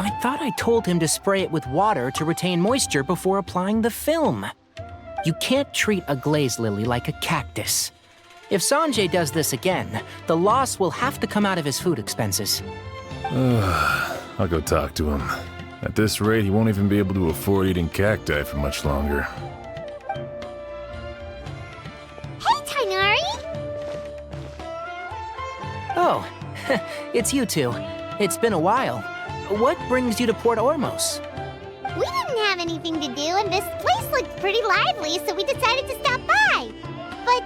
I thought I told him to spray it with water to retain moisture before applying the film. You can't treat a glaze lily like a cactus. If Sanjay does this again, the loss will have to come out of his food expenses. I'll go talk to him. At this rate, he won't even be able to afford eating cacti for much longer. Hey, Tighnari! Oh, it's you two. It's been a while. What brings you to Port Ormos? We didn't have anything to do, and this place looked pretty lively, so we decided to stop by. But,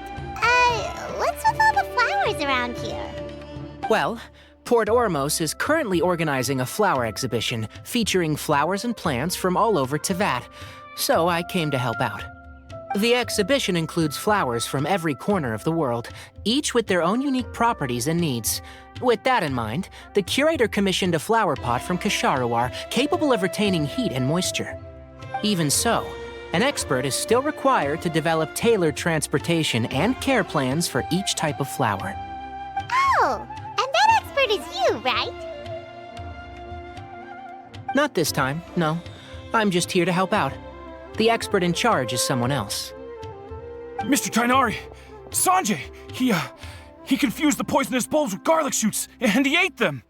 what's with all the flowers around here? Well, Port Ormos is currently organizing a flower exhibition featuring flowers and plants from all over 𝒍𝒃𝒕, so I came to help out. The exhibition includes flowers from every corner of the world, each with their own unique properties and needs. With that in mind, the curator commissioned a flower pot from 𝒍𝒂𝒍 capable of retaining heat and moisture. Even so, an expert is still required to develop tailored transportation and care plans for each type of flower. Oh, and that expert is you, right? Not this time, no. I'm just here to help out. The expert in charge is someone else. Mr. Tighnari! Sanjay! He confused the poisonous bulbs with garlic shoots, and he ate them!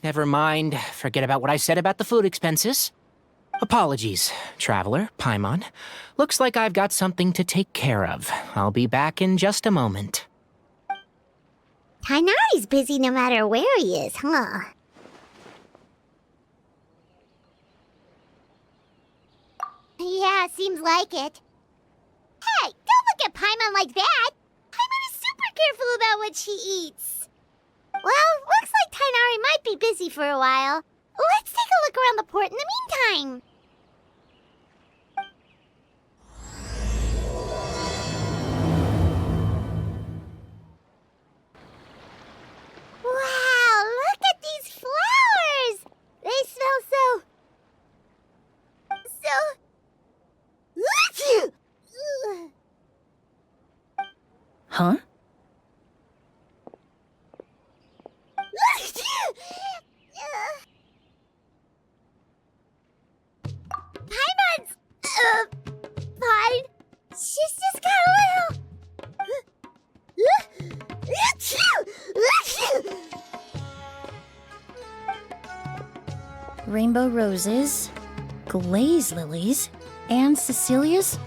Never mind. Forget about what I said about the food expenses. Apologies, Traveler, Paimon. Looks like I've got something to take care of. I'll be back in just a moment. Tighnari's busy no matter where he is, huh? Yeah, seems like it. Hey, don't look at Paimon like that! Paimon is super careful about what she eats. Well, looks like Tighnari might be busy for a while. Let's take a look around the port in the meantime. Wow, look at these flowers! They smell so... Huh? Paimon's... fine. She's just got a little... Rainbow roses, glaze lilies, and Cecilia's?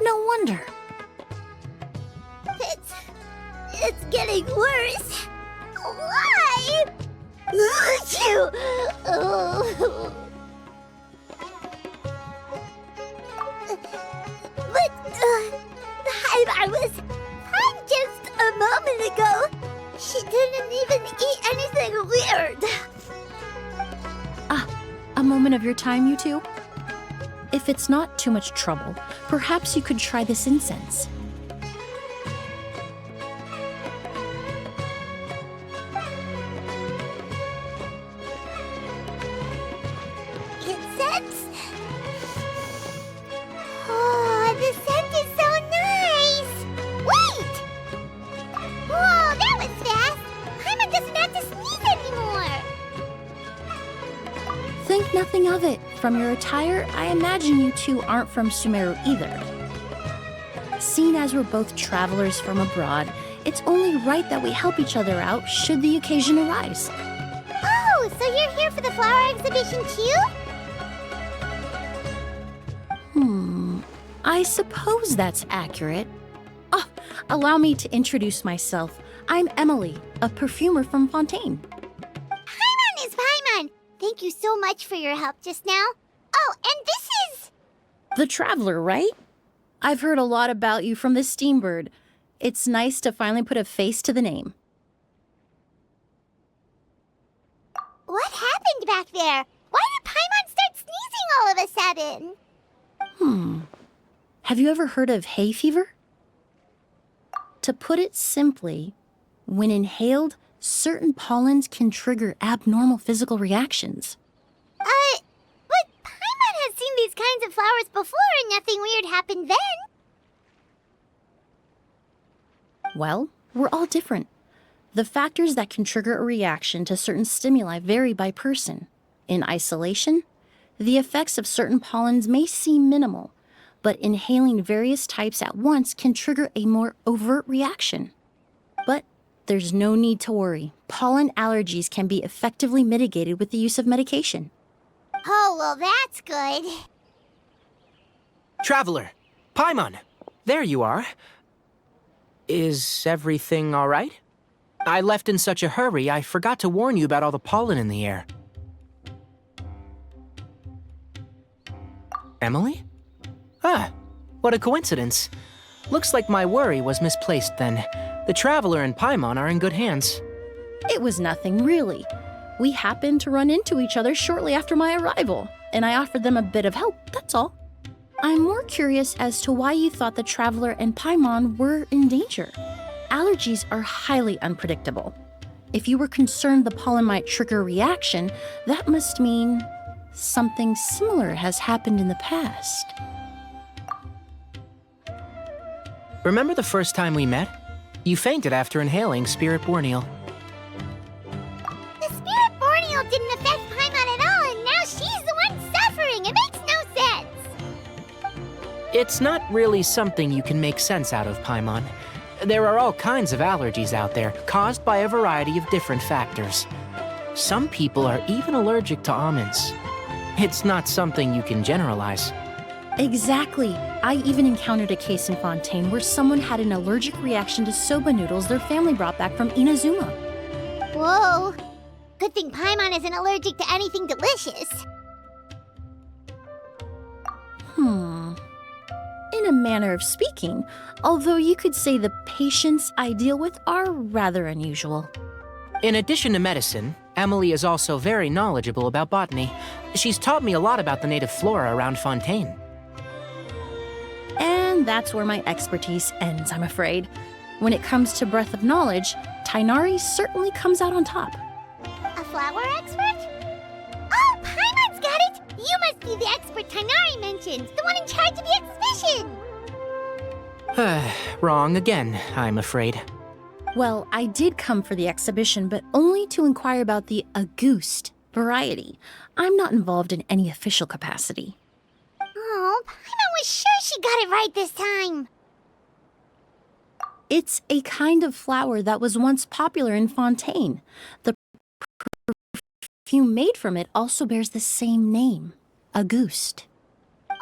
No wonder. It's getting worse. Why? But I was fine just a moment ago. She didn't even eat anything weird. A moment of your time, you two? If it's not too much trouble, perhaps you could try this incense. Incense? Oh, the scent is so nice! Wait! Whoa, that was fast! Paimon doesn't have to sneeze anymore! Think nothing of it. From your attire, I imagine you two aren't from Sumeru either. Seeing as we're both travelers from abroad, it's only right that we help each other out should the occasion arise. Oh, so you're here for the flower exhibition too? I suppose that's accurate. Oh, allow me to introduce myself. I'm Emily, a perfumer from Fontaine. Paimon is Paimon! Thank you so much for your help just now. Oh, and this is... The Traveler, right? I've heard a lot about you from the Steambird. It's nice to finally put a face to the name. What happened back there? Why did Paimon start sneezing all of a sudden? Have you ever heard of hay fever? To put it simply, when inhaled, certain pollens can trigger abnormal physical reactions. But Paimon has seen these kinds of flowers before and nothing weird happened then. Well, we're all different. The factors that can trigger a reaction to certain stimuli vary by person. In isolation, the effects of certain pollens may seem minimal, but inhaling various types at once can trigger a more overt reaction. But there's no need to worry. Pollen allergies can be effectively mitigated with the use of medication. Oh, well, that's good. Traveler, Paimon, there you are. Is everything all right? I left in such a hurry, I forgot to warn you about all the pollen in the air. Emily? Ah, what a coincidence. Looks like my worry was misplaced then. The Traveler and Paimon are in good hands. It was nothing, really. We happened to run into each other shortly after my arrival, and I offered them a bit of help, that's all. I'm more curious as to why you thought the Traveler and Paimon were in danger. Allergies are highly unpredictable. If you were concerned the pollen might trigger a reaction, that must mean something similar has happened in the past. Remember the first time we met? You fainted after inhaling 𝑫𝒃𝒕. The 𝑫𝒃𝒕 didn't affect Paimon at all, and now she's the one suffering. It makes no sense. It's not really something you can make sense out of, Paimon. There are all kinds of allergies out there, caused by a variety of different factors. Some people are even allergic to almonds. It's not something you can generalize. Exactly. I even encountered a case in Fontaine where someone had an allergic reaction to soba noodles their family brought back from Inazuma. Whoa. Good thing Paimon isn't allergic to anything delicious. In a manner of speaking, although you could say the patients I deal with are rather unusual. In addition to medicine, Emily is also very knowledgeable about botany. She's taught me a lot about the native flora around Fontaine. And that's where my expertise ends, I'm afraid. When it comes to breadth of knowledge, Tighnari certainly comes out on top. A flower expert? Oh, Paimon's got it! You must be the expert Tighnari mentions, the one in charge of the exhibition! Wrong again, I'm afraid. Well, I did come for the exhibition, but only to inquire about the 𝑭𝒍𝒂𝒍 variety. I'm not involved in any official capacity. Oh, Paimon was sure she got it right this time. It's a kind of flower that was once popular in Fontaine. The perfume made from it also bears the same name, 𝒍𝒂𝒍.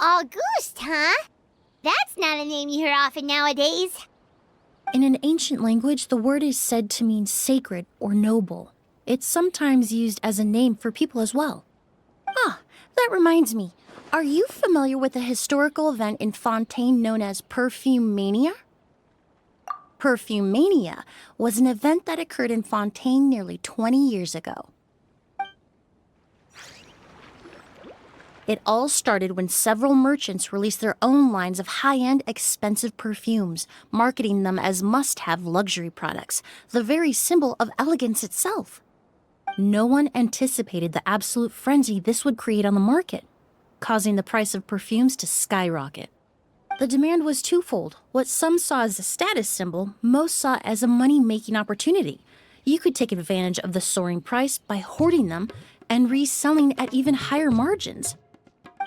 August, huh? That's not a name you hear often nowadays. In an ancient language, the word is said to mean sacred or noble. It's sometimes used as a name for people as well. Ah, that reminds me. Are you familiar with a historical event in Fontaine known as Perfumania? Perfumania was an event that occurred in Fontaine nearly 20 years ago. It all started when several merchants released their own lines of high-end, expensive perfumes, marketing them as must-have luxury products, the very symbol of elegance itself. No one anticipated the absolute frenzy this would create on the market, causing the price of perfumes to skyrocket. The demand was twofold. What some saw as a status symbol, most saw as a money-making opportunity. You could take advantage of the soaring price by hoarding them and reselling at even higher margins.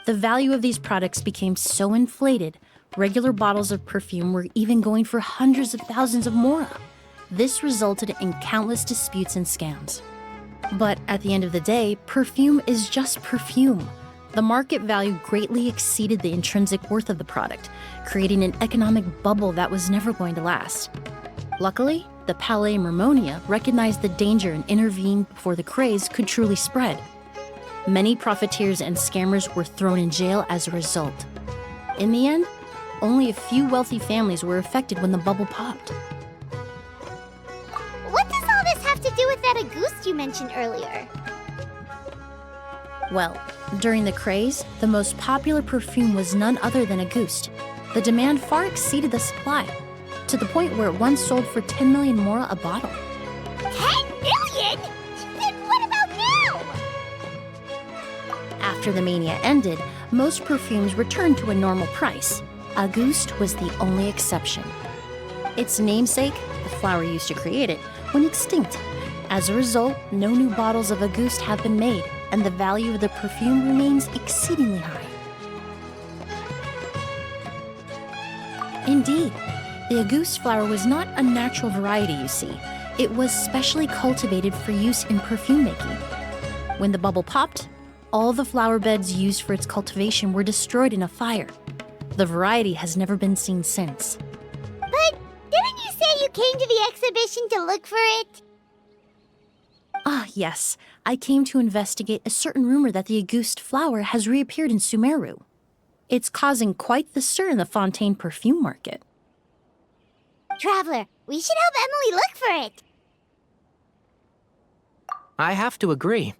The value of these products became so inflated, regular bottles of perfume were even going for hundreds of thousands of mora. This resulted in countless disputes and scams. But at the end of the day, perfume is just perfume. The market value greatly exceeded the intrinsic worth of the product, creating an economic bubble that was never going to last. Luckily, the Palais Mermonia recognized the danger and intervened before the craze could truly spread. Many profiteers and scammers were thrown in jail as a result. In the end, only a few wealthy families were affected when the bubble popped. What does all this have to do with that 𝒍𝒂𝒍 you mentioned earlier? Well, during the craze, the most popular perfume was none other than 𝒍𝒂𝒍. The demand far exceeded the supply, to the point where it once sold for 10 million mora a bottle. 10 million? Then what about now? After the mania ended, most perfumes returned to a normal price. 𝒍𝒂𝒍 was the only exception. Its namesake, the flower used to create it, went extinct. As a result, no new bottles of 𝒍𝒂𝒍 have been made, and the value of the perfume remains exceedingly high. Indeed, the 𝒎𝒃𝒂 flower was not a natural variety, you see. It was specially cultivated for use in perfume making. When the bubble popped, all the flower beds used for its cultivation were destroyed in a fire. The variety has never been seen since. But didn't you say you came to the exhibition to look for it? Ah, yes. I came to investigate a certain rumor that the 𝒎𝒃𝒂 flower has reappeared in Sumeru. It's causing quite the stir in the 𝑭𝒍𝒂𝒂 perfume market. Traveler, we should help Emily look for it. I have to agree.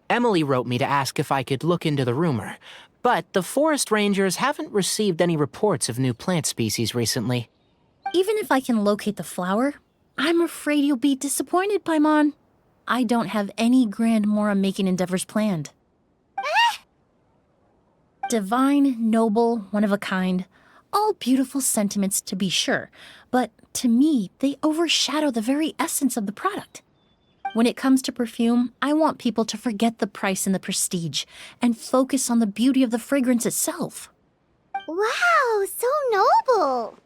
Emily wrote me to ask if I could look into the rumor, but the forest rangers haven't received any reports of new plant species recently. Even if I can locate the flower, I'm afraid you'll be disappointed, Paimon. I don't have any grand Mora-making endeavors planned. Divine, noble, one of a kind, all beautiful sentiments to be sure, but to me, they overshadow the very essence of the product. When it comes to perfume, I want people to forget the price and the prestige and focus on the beauty of the fragrance itself. Wow, so noble.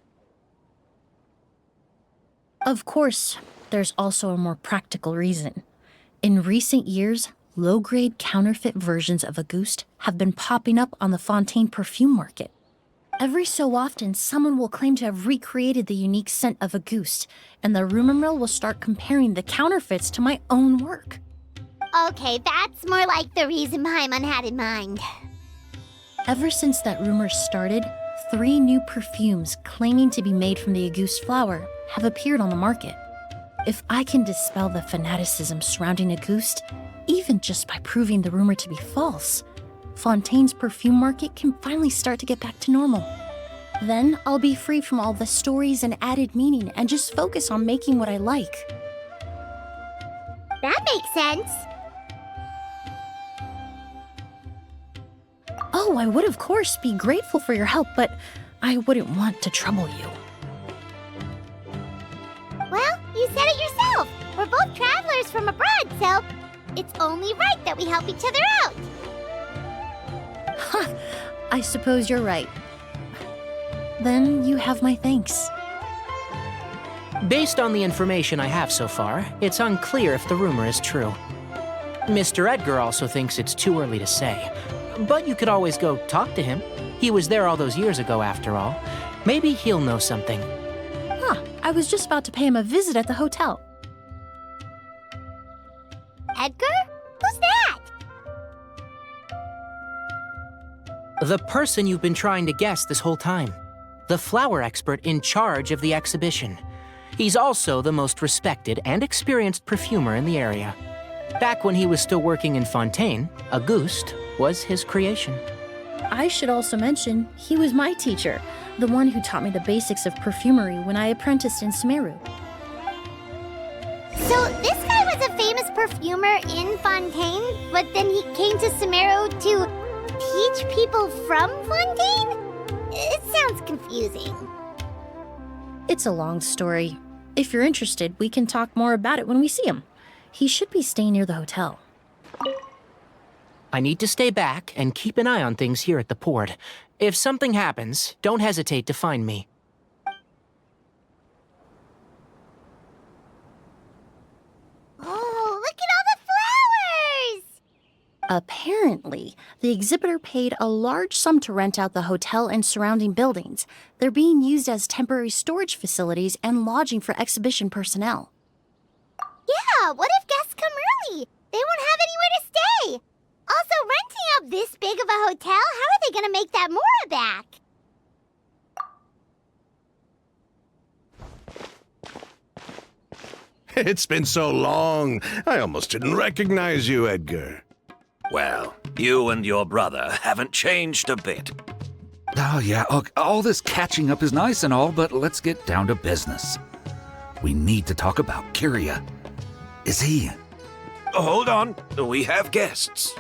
Of course, there's also a more practical reason. In recent years, low-grade counterfeit versions of 𝒎𝒃𝒂 have been popping up on the 𝑭𝒍𝒂𝒂 perfume market. Every so often, someone will claim to have recreated the unique scent of 𝒎𝒃𝒂, and the rumor mill will start comparing the counterfeits to my own work. Okay, that's more like the reason Paimon had in mind. Ever since that rumor started, 3 new perfumes claiming to be made from the 𝒎𝒃𝒂 flower have appeared on the market. If I can dispel the fanaticism surrounding 𝒎𝒃𝒂, even just by proving the rumor to be false, 𝑭𝒍𝒂's perfume market can finally start to get back to normal. Then I'll be free from all the stories and added meaning and just focus on making what I like. That makes sense. Oh, I would of course be grateful for your help, but I wouldn't want to trouble you. Well, you said it yourself. We're both travelers from abroad, so it's only right that we help each other out. Huh, I suppose you're right. Then you have my thanks. Based on the information I have so far, it's unclear if the rumor is true. Mr. Edgar also thinks it's too early to say, but you could always go talk to him. He was there all those years ago, after all. Maybe he'll know something. Huh, I was just about to pay him a visit at the hotel. Edgar? Who's that? The person you've been trying to guess this whole time. The flower expert in charge of the exhibition. He's also the most respected and experienced perfumer in the area. Back when he was still working in 𝑭𝒍𝒂𝒂, 𝒎𝒃𝒂 was his creation. I should also mention, he was my teacher, the one who taught me the basics of perfumery when I apprenticed in Sumeru. So this guy was a famous perfumer in 𝑭𝒍𝒂𝒂, but then he came to Sumeru to teach people from 𝑭𝒍𝒂𝒂? It sounds confusing. It's a long story. If you're interested, we can talk more about it when we see him. He should be staying near the hotel. I need to stay back and keep an eye on things here at the port. If something happens, don't hesitate to find me. Oh, look at all the flowers! Apparently, the exhibitor paid a large sum to rent out the hotel and surrounding buildings. They're being used as temporary storage facilities and lodging for exhibition personnel. Yeah, what if guests come early? They won't have anywhere to stay. Also, renting out this big of a hotel, how are they going to make that Mora back? It's been so long, I almost didn't recognize you, Edgar. Well, you and your brother haven't changed a bit. Oh, yeah, look, all this catching up is nice and all, but let's get down to business. We need to talk about Kyria. Is he? Hold on, we have guests.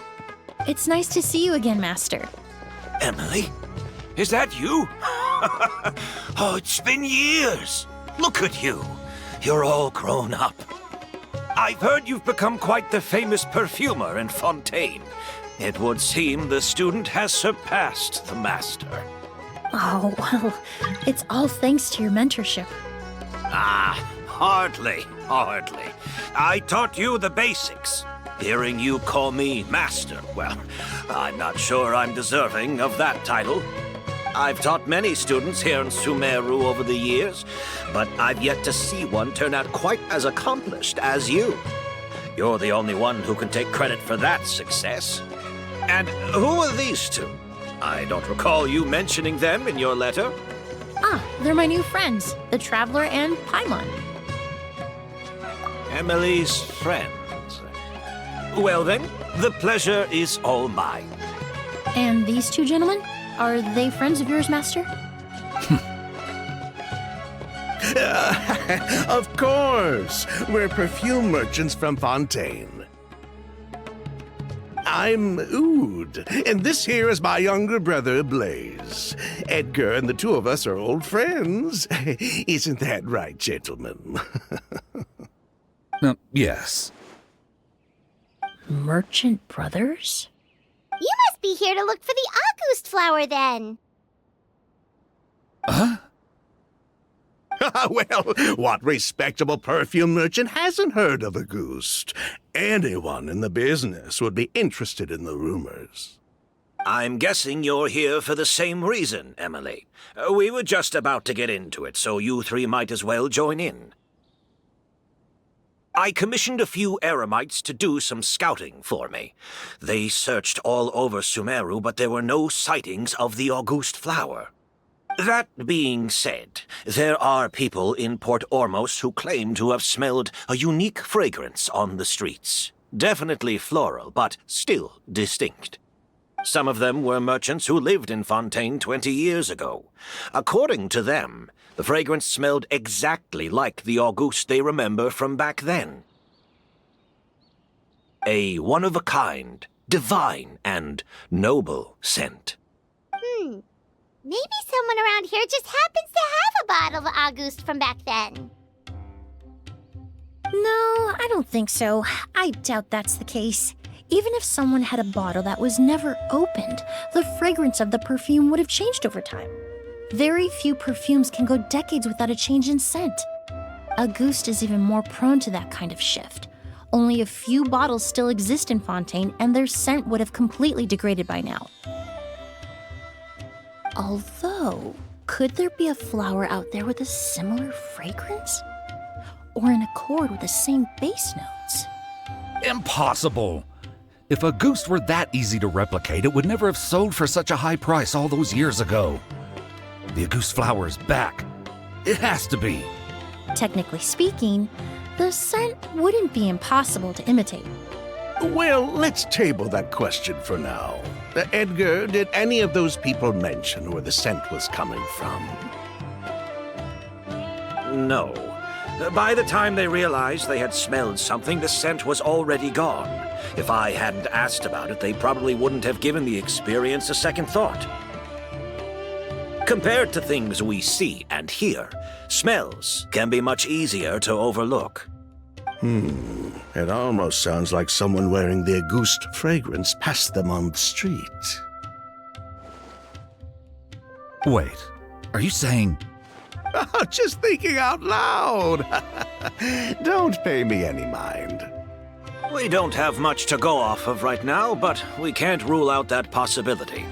It's nice to see you again, Master. Emily? Is that you? Oh, it's been years. Look at you. You're all grown up. I've heard you've become quite the famous perfumer in Fontaine. It would seem the student has surpassed the master. Oh, well, it's all thanks to your mentorship. Ah, hardly. I taught you the basics. Hearing you call me master, well, I'm not sure I'm deserving of that title. I've taught many students here in Sumeru over the years, but I've yet to see one turn out quite as accomplished as you. You're the only one who can take credit for that success. And who are these two? I don't recall you mentioning them in your letter. Ah, they're my new friends, the Traveler and Paimon. Emily's friends. Well then, the pleasure is all mine. And these two gentlemen? Are they friends of yours, Master? Of course! We're perfume merchants from Fontaine. I'm Oud, and this here is my younger brother, Blaze. Edgar and the two of us are old friends. Isn't that right, gentlemen? Yes. Merchant brothers? You must be here to look for the August flower, then. Huh? Well, what respectable perfume merchant hasn't heard of Auguste? Anyone in the business would be interested in the rumors. I'm guessing you're here for the same reason, Emily. We were just about to get into it, so you three might as well join in. I commissioned a few eremites to do some scouting for me. They searched all over Sumeru, but there were no sightings of the Auguste flower. That being said, there are people in Port Ormos who claim to have smelled a unique fragrance on the streets. Definitely floral, but still distinct. Some of them were merchants who lived in Fontaine 20 years ago. According to them, the fragrance smelled exactly like the Auguste they remember from back then. A one-of-a-kind, divine, and noble scent. Maybe someone around here just happens to have a bottle of Auguste from back then. No, I don't think so. I doubt that's the case. Even if someone had a bottle that was never opened, the fragrance of the perfume would have changed over time. Very few perfumes can go decades without a change in scent. Auguste is even more prone to that kind of shift. Only a few bottles still exist in Fontaine, and their scent would have completely degraded by now. Although, could there be a flower out there with a similar fragrance? Or in accord with the same base notes? Impossible! If Auguste were that easy to replicate, it would never have sold for such a high price all those years ago. The Auguste flower is back. It has to be. Technically speaking, the scent wouldn't be impossible to imitate. Well, let's table that question for now. Edgar, did any of those people mention where the scent was coming from? No. By the time they realized they had smelled something, the scent was already gone. If I hadn't asked about it, they probably wouldn't have given the experience a second thought. Compared to things we see and hear, smells can be much easier to overlook. It almost sounds like someone wearing the Auguste fragrance passed them on the street. Wait, are you saying... Just thinking out loud. Don't pay me any mind. We don't have much to go off of right now, but we can't rule out that possibility.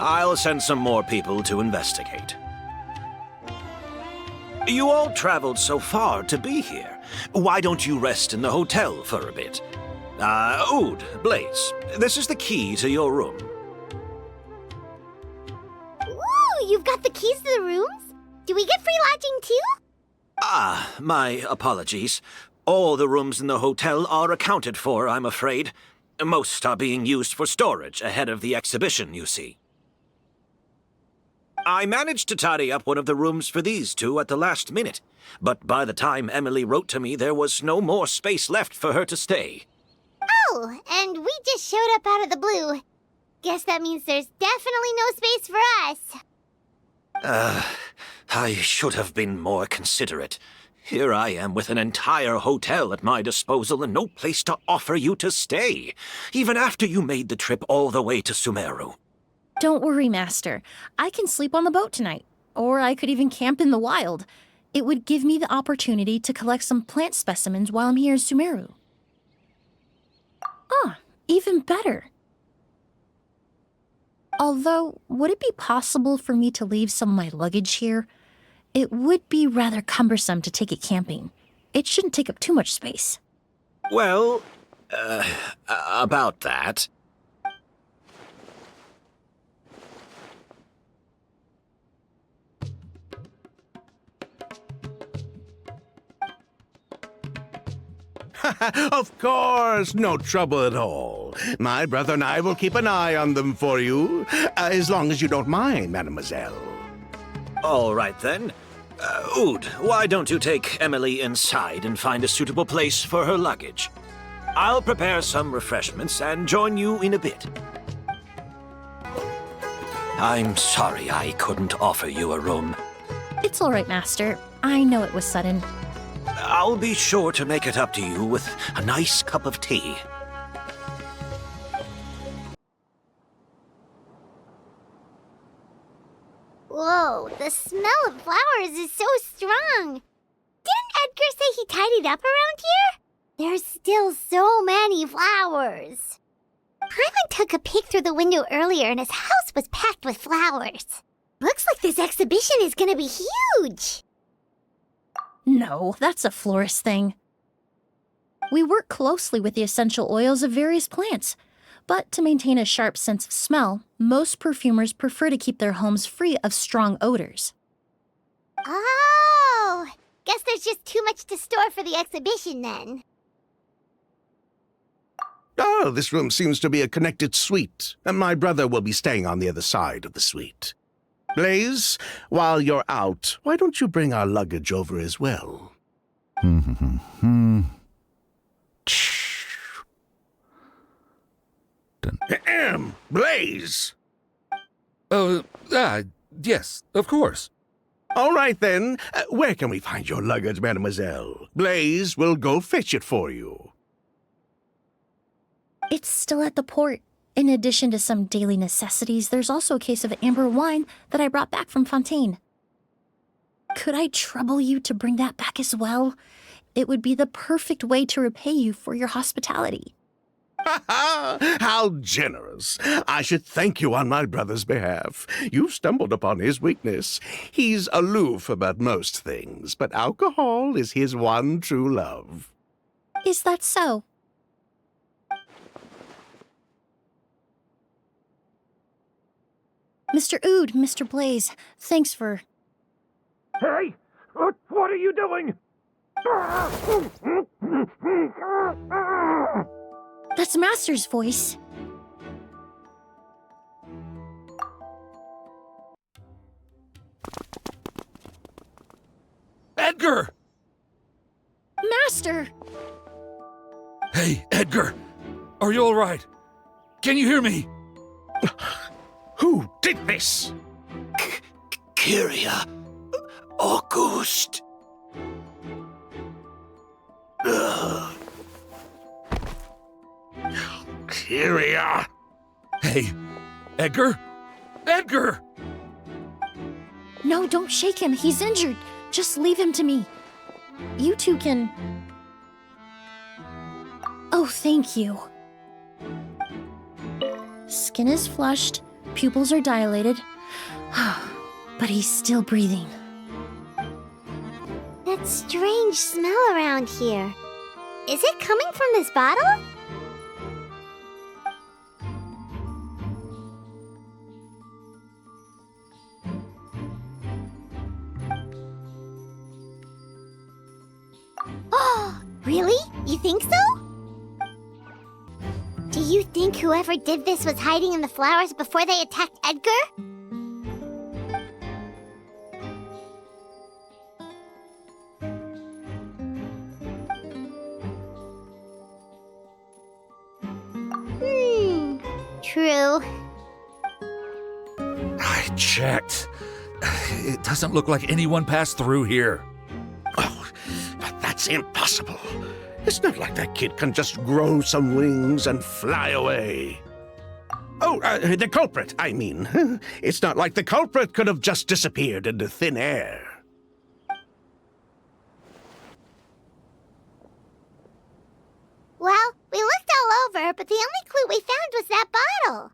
I'll send some more people to investigate. You all traveled so far to be here. Why don't you rest in the hotel for a bit? Oud, Blaze, this is the key to your room. Ooh, you've got the keys to the rooms? Do we get free lodging too? My apologies. All the rooms in the hotel are accounted for, I'm afraid. Most are being used for storage ahead of the exhibition, you see. I managed to tidy up one of the rooms for these two at the last minute, but by the time Emily wrote to me, there was no more space left for her to stay. Oh, and we just showed up out of the blue. Guess that means there's definitely no space for us. I should have been more considerate. Here I am with an entire hotel at my disposal and no place to offer you to stay, even after you made the trip all the way to Sumeru. Don't worry, Master. I can sleep on the boat tonight. Or I could even camp in the wild. It would give me the opportunity to collect some plant specimens while I'm here in Sumeru. Ah, even better. Although, would it be possible for me to leave some of my luggage here? It would be rather cumbersome to take it camping. It shouldn't take up too much space. Well, about that. Of course, no trouble at all. My brother and I will keep an eye on them for you, as long as you don't mind, mademoiselle. All right, then. Oud, why don't you take Emily inside and find a suitable place for her luggage? I'll prepare some refreshments and join you in a bit. I'm sorry I couldn't offer you a room. It's all right, Master. I know it was sudden. I'll be sure to make it up to you with a nice cup of tea. Whoa, the smell of flowers is so strong. Didn't Edgar say he tidied up around here? There's still so many flowers. Paimon took a peek through the window earlier and his house was packed with flowers. Looks like this exhibition is gonna be huge. No, that's a florist thing. We work closely with the essential oils of various plants, but to maintain a sharp sense of smell, most perfumers prefer to keep their homes free of strong odors. Oh, guess there's just too much to store for the exhibition then. Oh, this room seems to be a connected suite, and my brother will be staying on the other side of the suite. Blaze, while you're out, why don't you bring our luggage over as well? Blaze! Yes, of course. All right, then. Where can we find your luggage, mademoiselle? Blaze will go fetch it for you. It's still at the port. In addition to some daily necessities, there's also a case of amber wine that I brought back from Fontaine. Could I trouble you to bring that back as well? It would be the perfect way to repay you for your hospitality. How generous. I should thank you on my brother's behalf. You've stumbled upon his weakness. He's aloof about most things, but alcohol is his one true love. Is that so? Mr. Oud, Mr. Blaze, thanks for... Hey! What are you doing? That's Master's voice. Edgar! Master! Hey, Edgar! Are you all right? Can you hear me? Who did this? Kyria. Auguste. Kyria! Hey, Edgar? Edgar! No, don't shake him. He's injured. Just leave him to me. You two can... Oh, thank you. Skin is flushed, pupils are dilated, but he's still breathing. That strange smell around here. Is it coming from this bottle? Oh, really? You think so? Do you think whoever did this was hiding in the flowers before they attacked Edgar? True. I checked. It doesn't look like anyone passed through here. Oh, That's impossible. It's not like that kid can just grow some wings and fly away. Oh, the culprit, I mean. It's not like the culprit could have just disappeared into thin air. Well, we looked all over, but the only clue we found was that bottle.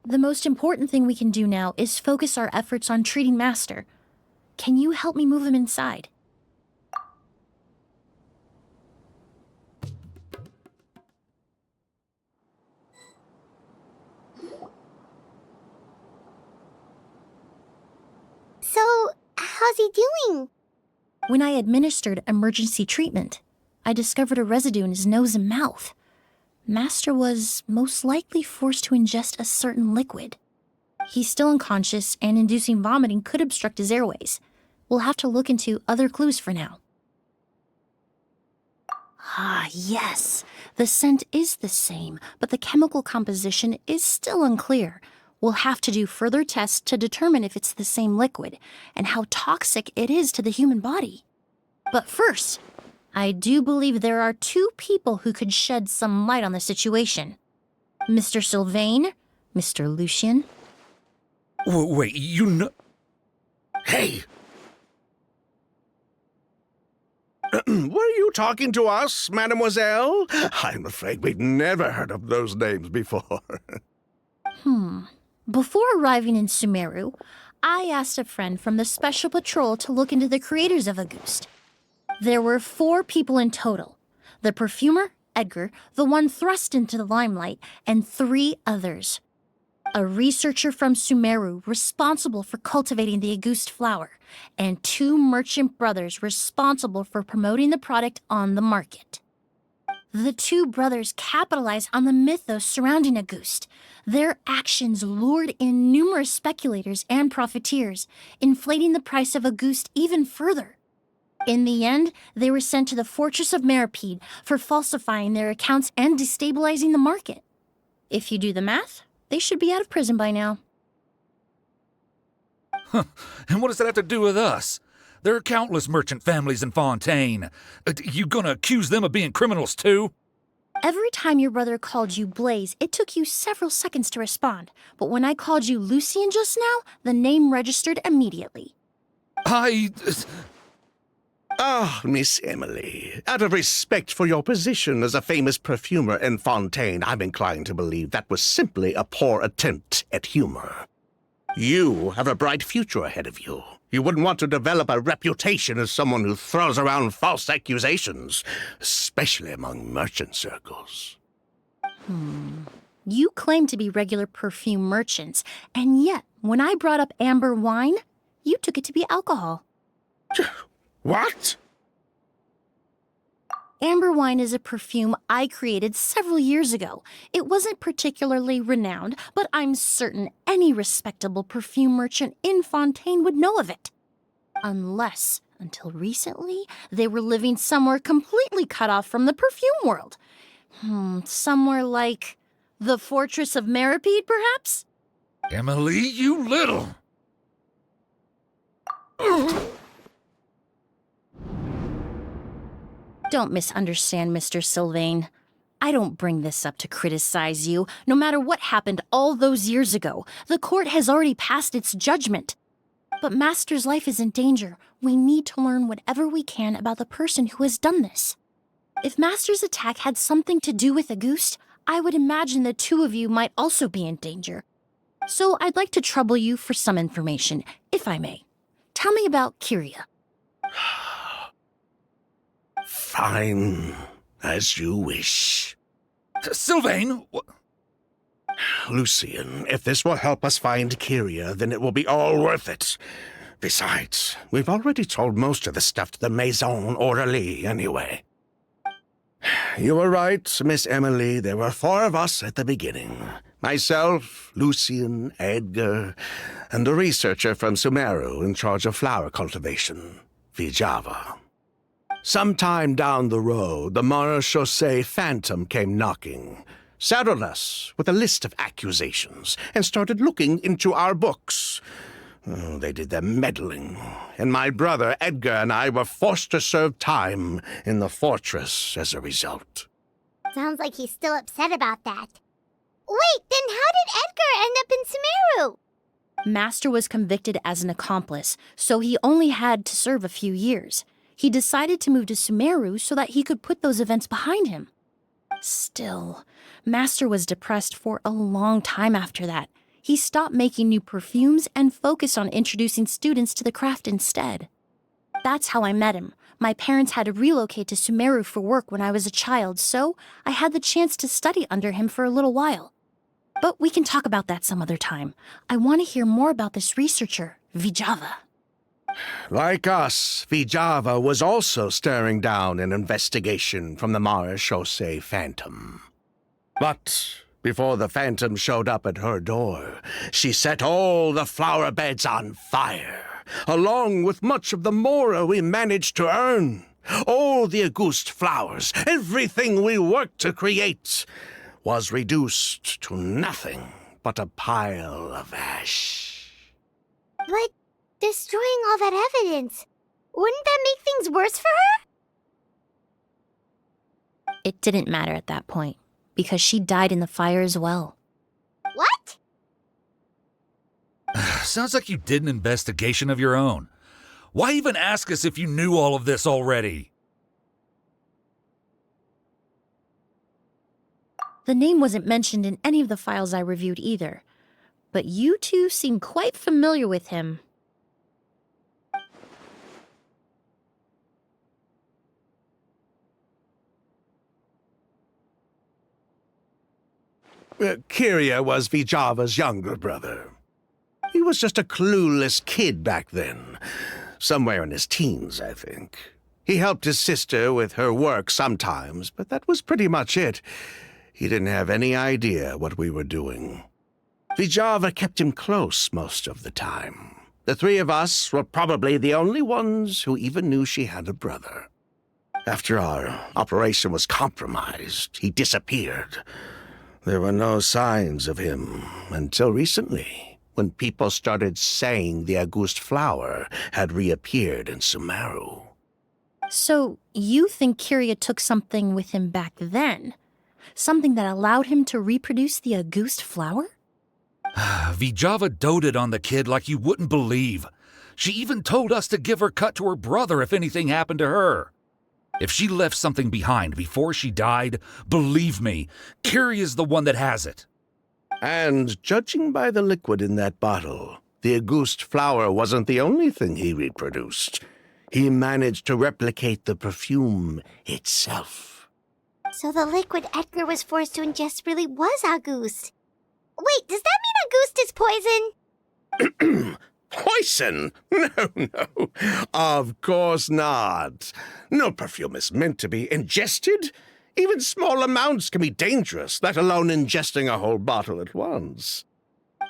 The most important thing we can do now is focus our efforts on treating Master. Can you help me move him inside? So, how's he doing? When I administered emergency treatment, I discovered a residue in his nose and mouth. Master was most likely forced to ingest a certain liquid. He's still unconscious, and inducing vomiting could obstruct his airways. We'll have to look into other clues for now. Ah, yes. The scent is the same, but the chemical composition is still unclear. We'll have to do further tests to determine if it's the same liquid and how toxic it is to the human body. But first, I do believe there are two people who could shed some light on the situation. Mr. Sylvain, Mr. Lucien. Wait, you know... Hey! Were you talking to us, mademoiselle? I'm afraid we've never heard of those names before. Before arriving in Sumeru, I asked a friend from the Special Patrol to look into the creators of 𝑭𝒍𝒂𝒍. There were 4 people in total. The perfumer, Edgar, the one thrust into the limelight, and 3 others. A researcher from Sumeru responsible for cultivating the 𝑭𝒍𝒂𝒍 flower, and 2 merchant brothers responsible for promoting the product on the market. The 2 brothers capitalized on the mythos surrounding 𝑭𝒍𝒂𝒍. Their actions lured in numerous speculators and profiteers, inflating the price of 𝑭𝒍𝒂𝒍 even further. In the end, they were sent to the fortress of 𝑀erePeed for falsifying their accounts and destabilizing the market. If you do the math, they should be out of prison by now. And what does that have to do with us? There are countless merchant families in Fontaine. You gonna accuse them of being criminals too? Every time your brother called you Blaze, it took you several seconds to respond. But when I called you Lucien just now, the name registered immediately. Ah, Miss Emily, out of respect for your position as a famous perfumer in Fontaine, I'm inclined to believe that was simply a poor attempt at humor. You have a bright future ahead of you. You wouldn't want to develop a reputation as someone who throws around false accusations, especially among merchant circles. You claim to be regular perfume merchants, and yet, when I brought up amber wine, you took it to be alcohol. What? Amber wine is a perfume I created several years ago. It wasn't particularly renowned, but I'm certain any respectable perfume merchant in Fontaine would know of it. Unless, until recently, they were living somewhere completely cut off from the perfume world. Somewhere like the fortress of 𝑀erePeed, perhaps? Emily, you little... Don't misunderstand, Mr. Sylvain. I don't bring this up to criticize you. No matter what happened all those years ago, the court has already passed its judgment. But Master's life is in danger. We need to learn whatever we can about the person who has done this. If Master's attack had something to do with 𝑭𝒍𝒂𝒍, I would imagine the 2 of you might also be in danger. So I'd like to trouble you for some information, if I may. Tell me about Kyria. Fine, as you wish. Sylvain! Lucien, if this will help us find Kyria, then it will be all worth it. Besides, we've already told most of the stuff to the Maison orderly anyway. You were right, Miss Emily. There were 4 of us at the beginning. Myself, Lucien, Edgar, and a researcher from Sumeru in charge of flower cultivation, 𝑭𝒍𝒂𝒍. Sometime down the road, the Marechaussee Phantom came knocking, saddled us with a list of accusations, and started looking into our books. Oh, they did their meddling, and my brother Edgar and I were forced to serve time in the fortress as a result. Sounds like he's still upset about that. Wait, then how did Edgar end up in Sumeru? Master was convicted as an accomplice, so he only had to serve a few years. He decided to move to Sumeru so that he could put those events behind him. Still, Master was depressed for a long time after that. He stopped making new perfumes and focused on introducing students to the craft instead. That's how I met him. My parents had to relocate to Sumeru for work when I was a child, so I had the chance to study under him for a little while. But we can talk about that some other time. I want to hear more about this researcher, 𝑭𝒍𝒂𝒍. Like us, 𝑭𝒍𝒂𝒍 was also staring down an investigation from the ☆Chaussée Phantom. But before the Phantom showed up at her door, she set all the flower beds on fire, along with much of the mora we managed to earn. All the Auguste flowers, everything we worked to create, was reduced to nothing but a pile of ash. But destroying all that evidence, wouldn't that make things worse for her? It didn't matter at that point, because she died in the fire as well. What? Sounds like you did an investigation of your own. Why even ask us if you knew all of this already? The name wasn't mentioned in any of the files I reviewed either, but you two seem quite familiar with him. Kyria was 𝑭𝒍𝒂𝒍's younger brother. He was just a clueless kid back then, somewhere in his teens, I think. He helped his sister with her work sometimes, but that was pretty much it. He didn't have any idea what we were doing. 𝑭𝒍𝒂𝒍 kept him close most of the time. The three of us were probably the only ones who even knew she had a brother. After our operation was compromised, he disappeared. There were no signs of him until recently, when people started saying the Auguste flower had reappeared in Sumeru. So, you think Kyria took something with him back then? Something that allowed him to reproduce the Auguste flower? 𝑭𝒍𝒂𝒍 doted on the kid like you wouldn't believe. She even told us to give her cut to her brother if anything happened to her. If she left something behind before she died, believe me, Kyria's the one that has it. And judging by the liquid in that bottle, the Auguste flower wasn't the only thing he reproduced. He managed to replicate the perfume itself. So the liquid Edgar was forced to ingest really was Auguste. Wait, does that mean Auguste is poison? Poison? No. Of course not. No perfume is meant to be ingested. Even small amounts can be dangerous, let alone ingesting a whole bottle at once.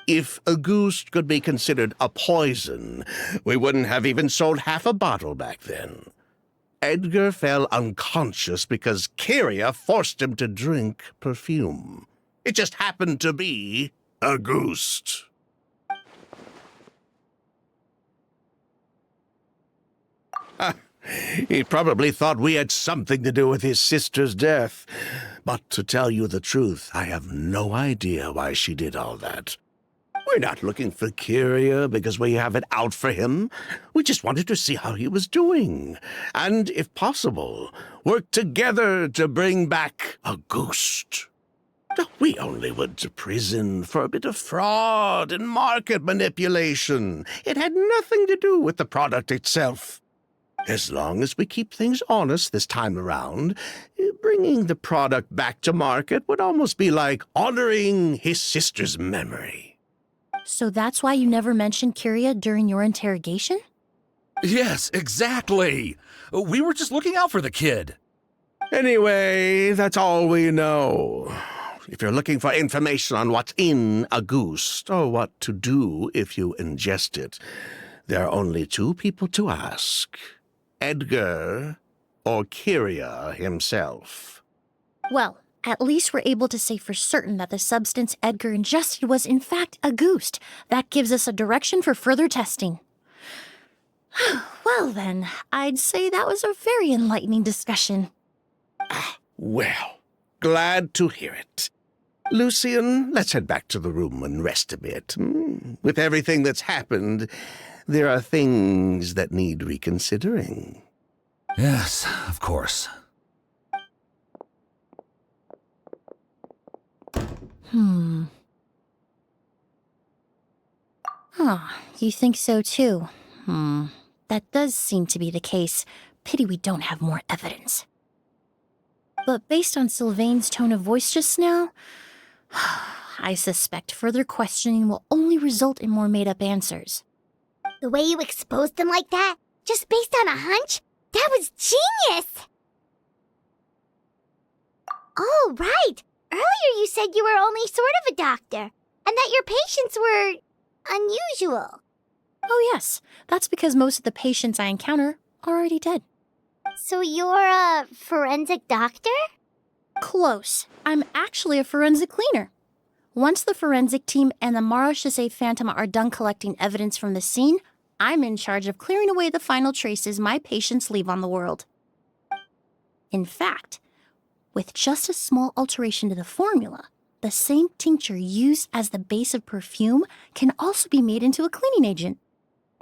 If Auguste could be considered a poison, we wouldn't have even sold half a bottle back then. Edgar fell unconscious because Kyria forced him to drink perfume. It just happened to be Auguste. He probably thought we had something to do with his sister's death. But to tell you the truth, I have no idea why she did all that. We're not looking for Kyria because we have it out for him. We just wanted to see how he was doing. And, if possible, work together to bring back Auguste. We only went to prison for a bit of fraud and market manipulation. It had nothing to do with the product itself. As long as we keep things honest this time around, bringing the product back to market would almost be like honoring his sister's memory. So that's why you never mentioned Kyria during your interrogation? Yes, exactly. We were just looking out for the kid. Anyway, that's all we know. If you're looking for information on what's in Auguste, or what to do if you ingest it, there are only two people to ask: Edgar or Kyria himself. Well, At least we're able to say for certain that the substance Edgar ingested was in fact a ghoost. That gives us a direction for further testing. Well then, I'd say that was a very enlightening discussion. Well, glad to hear it. Lucian, let's head back to the room and rest a bit. With everything that's happened, there are things that need reconsidering. Yes, of course. You think so too? That does seem to be the case. Pity we don't have more evidence. But based on Sylvain's tone of voice just now, I suspect further questioning will only result in more made-up answers. The way you exposed them like that, just based on a hunch, that was genius! Oh, right! Earlier you said you were only sort of a doctor, and that your patients were unusual. Oh yes, that's because most of the patients I encounter are already dead. So you're a forensic doctor? Close. I'm actually a forensic cleaner. Once the forensic team and the ₍ phantom are done collecting evidence from the scene, I'm in charge of clearing away the final traces my patients leave on the world. In fact, with just a small alteration to the formula, the same tincture used as the base of perfume can also be made into a cleaning agent.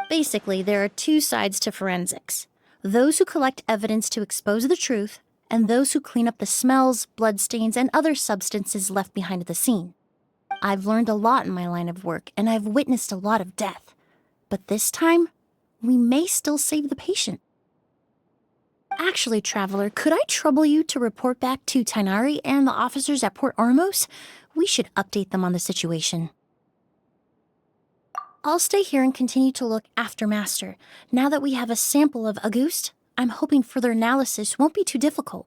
Basically, there are two sides to forensics: those who collect evidence to expose the truth, and those who clean up the smells, bloodstains, and other substances left behind at the scene. I've learned a lot in my line of work, and I've witnessed a lot of death. But this time, we may still save the patient. Actually, Traveler, could I trouble you to report back to Tighnari and the officers at Port Ormos? We should update them on the situation. I'll stay here and continue to look after Master. Now that we have a sample of Auguste, I'm hoping further analysis won't be too difficult.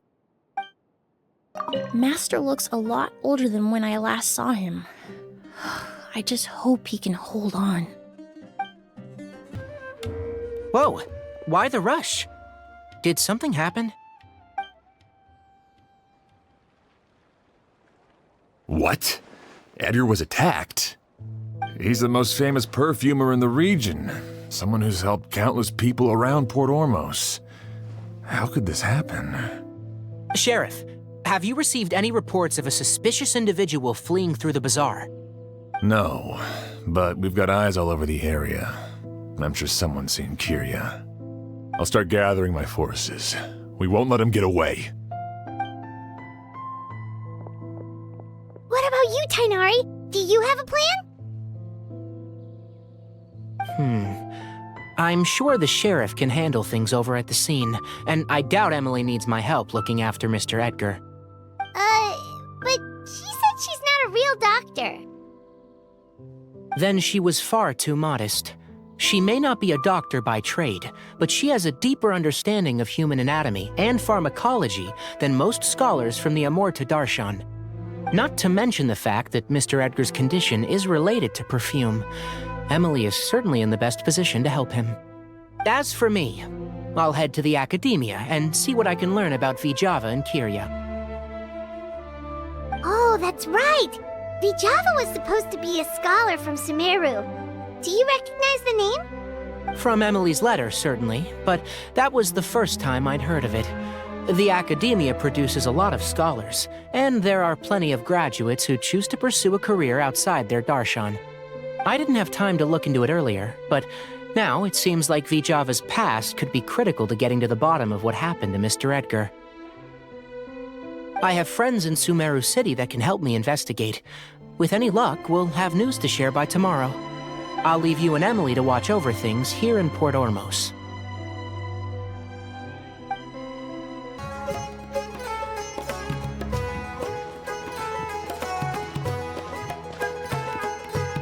Master looks a lot older than when I last saw him. I just hope he can hold on. Whoa, why the rush? Did something happen? What? Edgar was attacked? He's the most famous perfumer in the region. Someone who's helped countless people around Port Ormos. How could this happen? Sheriff, have you received any reports of a suspicious individual fleeing through the bazaar? No, but we've got eyes all over the area. I'm sure someone's seen Kyria. I'll start gathering my forces. We won't let him get away. What about you, Tighnari? Do you have a plan? I'm sure the sheriff can handle things over at the scene, and I doubt Emily needs my help looking after Mr. Edgar. But she said she's not a real doctor. Then she was far too modest. She may not be a doctor by trade, but she has a deeper understanding of human anatomy and pharmacology than most scholars from the Amurta Darshan. Not to mention the fact that Mr. Edgar's condition is related to perfume. Emily is certainly in the best position to help him. As for me, I'll head to the academia and see what I can learn about 𝑭𝒍𝒃𝒂𝒍 and Kyria. Oh, that's right! 𝑭𝒍𝒃𝒂𝒍 was supposed to be a scholar from Sumeru. Do you recognize the name? From Emily's letter, certainly, but that was the first time I'd heard of it. The academia produces a lot of scholars, and there are plenty of graduates who choose to pursue a career outside their darshan. I didn't have time to look into it earlier, but now it seems like 𝑭𝒍𝒃𝒂𝒍's past could be critical to getting to the bottom of what happened to Mr. Edgar. I have friends in Sumeru City that can help me investigate. With any luck, we'll have news to share by tomorrow. I'll leave you and Emily to watch over things here in Port Ormos.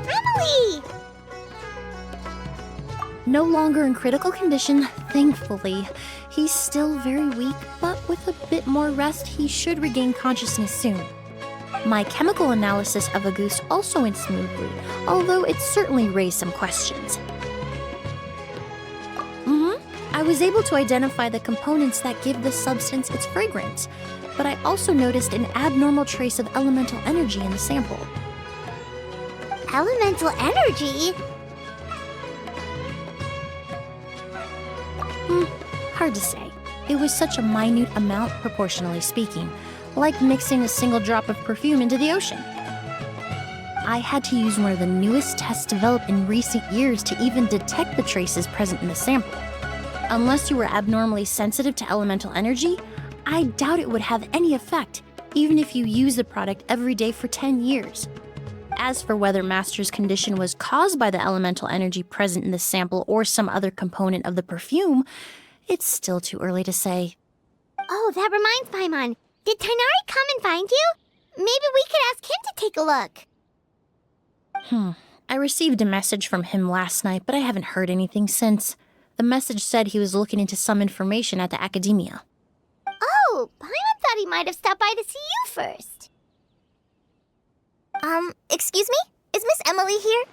Emily! No longer in critical condition, thankfully. He's still very weak, but with a bit more rest, he should regain consciousness soon. My chemical analysis of Auguste also went smoothly, although it certainly raised some questions. I was able to identify the components that give the substance its fragrance. but I also noticed an abnormal trace of elemental energy in the sample. Elemental energy? Hard to say. It was such a minute amount, proportionally speaking, like mixing a single drop of perfume into the ocean. I had to use one of the newest tests developed in recent years to even detect the traces present in the sample. Unless you were abnormally sensitive to elemental energy, I doubt it would have any effect, even if you use the product every day for 10 years. As for whether Master's condition was caused by the elemental energy present in the sample or some other component of the perfume, it's still too early to say. Oh, that reminds Paimon. Did Tighnari come and find you? Maybe we could ask him to take a look. I received a message from him last night, but I haven't heard anything since. The message said he was looking into some information at the academia. Oh, Paimon thought he might have stopped by to see you first. Excuse me? Is Miss Emily here?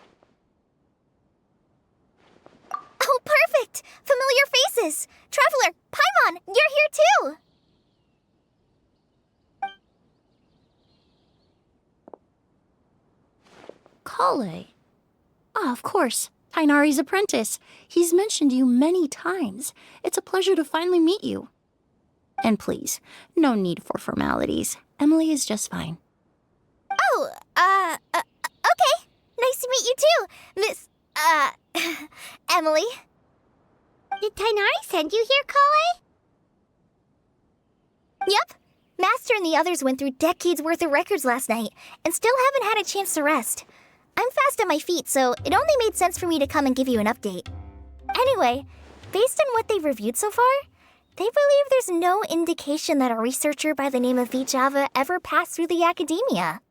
Oh, perfect! Familiar faces! Traveler, Paimon, you're here too! Kale. Ah, of course. Tighnari's apprentice. He's mentioned you many times. It's a pleasure to finally meet you. And please, no need for formalities. Emily is just fine. Oh, okay. Nice to meet you too, Miss, Emily. Did Tighnari send you here, Kale? Yep. Master and the others went through decades worth of records last night, and still haven't had a chance to rest. I'm fast on my feet, so it only made sense for me to come and give you an update. Anyway, based on what they've reviewed so far, they believe there's no indication that a researcher by the name of 𝑦𝒎𝒃𝒂𝒍 ever passed through the academia.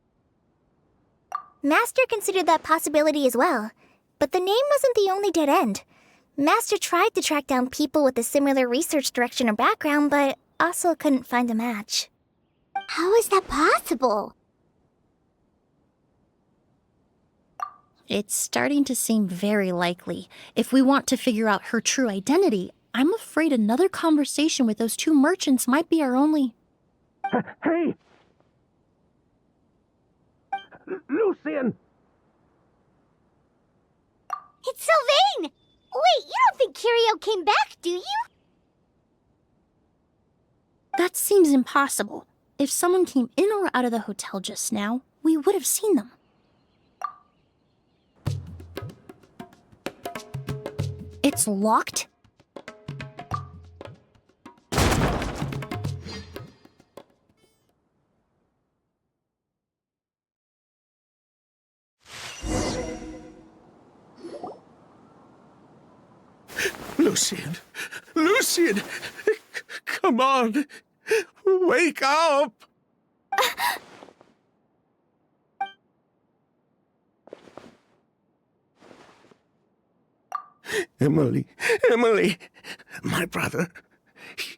Master considered that possibility as well, but the name wasn't the only dead end. Master tried to track down people with a similar research direction or background, but also couldn't find a match. How is that possible? It's starting to seem very likely. If we want to figure out her true identity, I'm afraid another conversation with those two merchants might be our only... Hey! Lucian! It's Sylvain! Wait, you don't think Curio came back, do you? That seems impossible. If someone came in or out of the hotel just now, we would have seen them. It's locked? Lucian! Lucian! Come on! Wake up! Emily, my brother,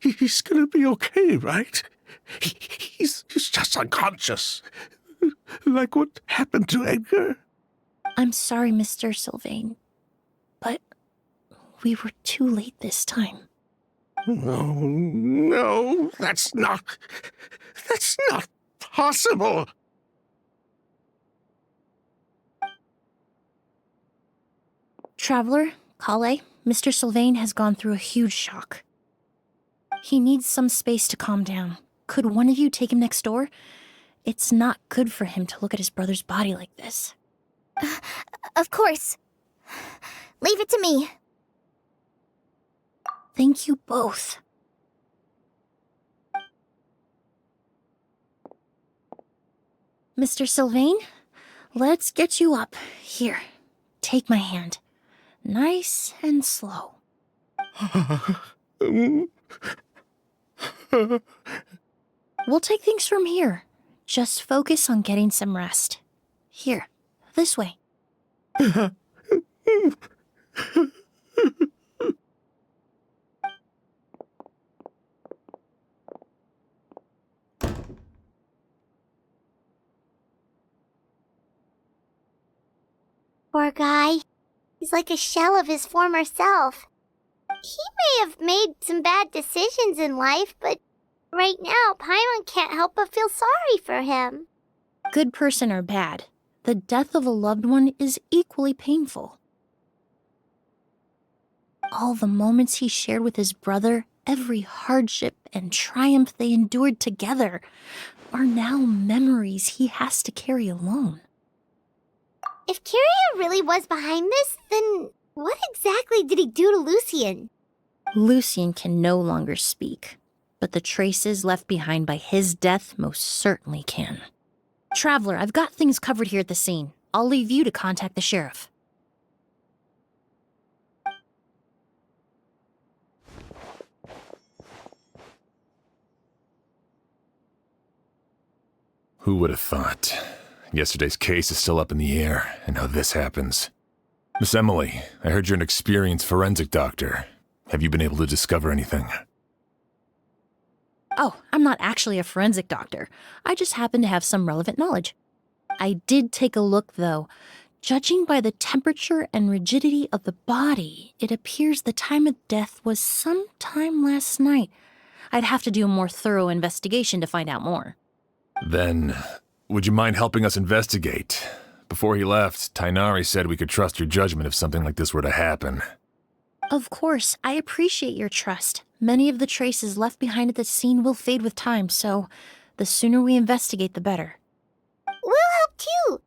he's gonna be okay, right? He's just unconscious. Like what happened to Edgar? I'm sorry, Mr. Sylvain, but we were too late this time. No, that's not possible. Traveler, Kale, Mr. Sylvain has gone through a huge shock. He needs some space to calm down. Could one of you take him next door? It's not good for him to look at his brother's body like this. Of course. Leave it to me. Thank you both. Mr. Sylvain, let's get you up. Here, take my hand. Nice and slow. We'll take things from here. Just focus on getting some rest. Here, this way. Poor guy. He's like a shell of his former self. He may have made some bad decisions in life, but Right now, Paimon can't help but feel sorry for him. Good person or bad, the death of a loved one is equally painful. All the moments he shared with his brother, every hardship and triumph they endured together, are now memories he has to carry alone. If Kiria really was behind this, then what exactly did he do to Lucien? Lucien can no longer speak, but the traces left behind by his death most certainly can. Traveler, I've got things covered here at the scene. I'll leave you to contact the sheriff. Who would have thought? Yesterday's case is still up in the air, and now this happens. Miss Emily, I heard you're an experienced forensic doctor. Have you been able to discover anything? Oh, I'm not actually a forensic doctor. I just happen to have some relevant knowledge. I did take a look, though. Judging by the temperature and rigidity of the body, it appears the time of death was sometime last night. I'd have to do a more thorough investigation to find out more. Then, would you mind helping us investigate? Before he left, Tighnari said we could trust your judgment if something like this were to happen. Of course, I appreciate your trust. Many of the traces left behind at the scene will fade with time, so the sooner we investigate, the better. We'll help too.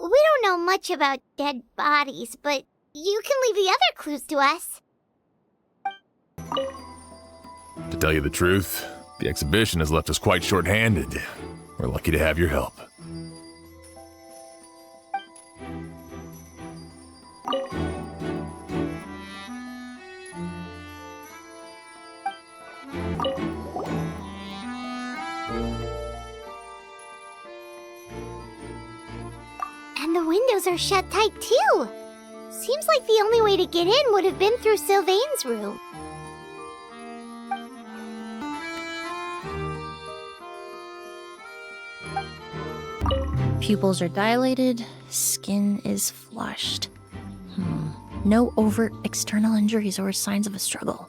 We don't know much about dead bodies, but you can leave the other clues to us. To tell you the truth, the exhibition has left us quite short-handed. We're lucky to have your help. And the windows are shut tight too. Seems like the only way to get in would have been through Sylvain's room. Pupils are dilated, skin is flushed. No overt external injuries or signs of a struggle.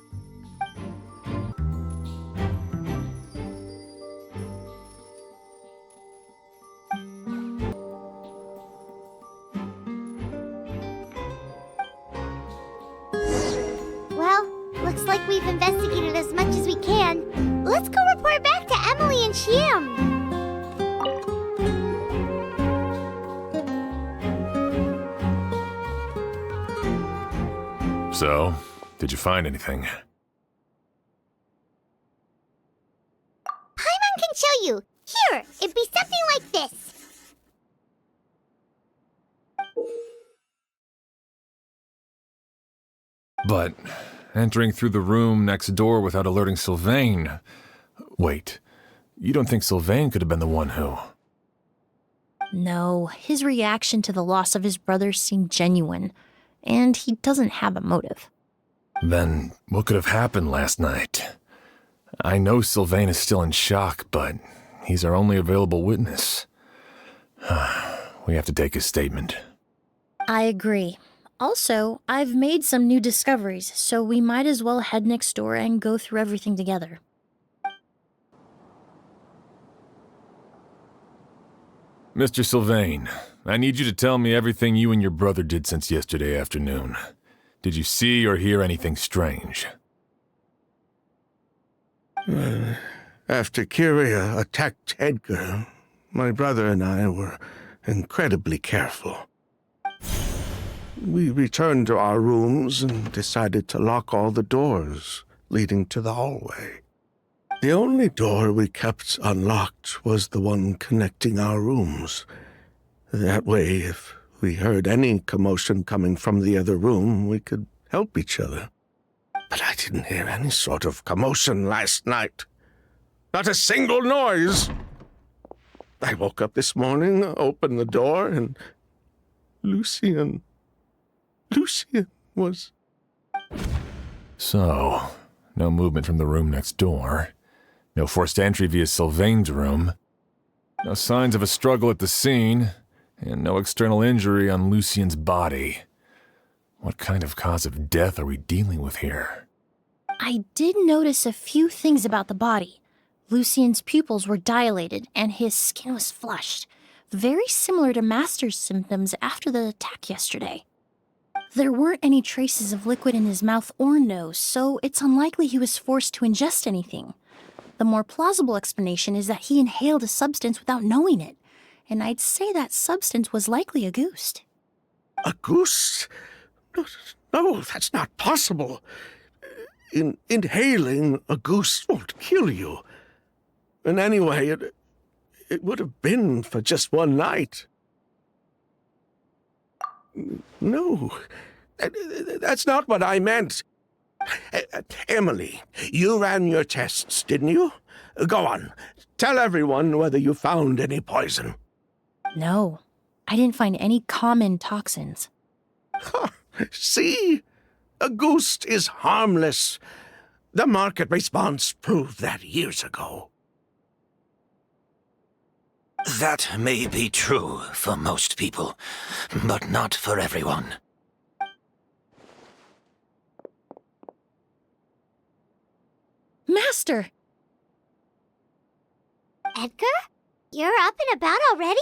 Well, looks like we've investigated as much as we can. Let's go report back to Emily and Sham. So, did you find anything? Paimon can show you. Here, it'd be something like this. But entering through the room next door without alerting Sylvain... Wait, you don't think Sylvain could have been the one who... No, his reaction to the loss of his brother seemed genuine, and he doesn't have a motive. Then what could have happened last night? I know Sylvain is still in shock, but he's our only available witness. We have to take his statement. I agree. Also, I've made some new discoveries, so we might as well head next door and go through everything together. Mr. Sylvain, I need you to tell me everything you and your brother did since yesterday afternoon. Did you see or hear anything strange? After Kiria attacked Edgar, my brother and I were incredibly careful. We returned to our rooms and decided to lock all the doors leading to the hallway. The only door we kept unlocked was the one connecting our rooms. That way, if we heard any commotion coming from the other room, we could help each other. But I didn't hear any sort of commotion last night. Not a single noise. I woke up this morning, opened the door, and Lucien was... So, no movement from the room next door. No forced entry via Sylvain's room. No signs of a struggle at the scene. And no external injury on Lucien's body. What kind of cause of death are we dealing with here? I did notice a few things about the body. Lucien's pupils were dilated and his skin was flushed, very similar to Master's symptoms after the attack yesterday. There weren't any traces of liquid in his mouth or nose, so it's unlikely he was forced to ingest anything. The more plausible explanation is that he inhaled a substance without knowing it, and I'd say that substance was likely a ghoust. A ghoust? No, that's not possible. Inhaling a ghoust won't kill you. And anyway, it would have been for just one night. No, that's not what I meant. Emily, you ran your tests, didn't you? Go on, tell everyone whether you found any poison. No, I didn't find any common toxins. See? A ghoust is harmless. The market response proved that years ago. That may be true for most people, but not for everyone. Master! Edgar? You're up and about already?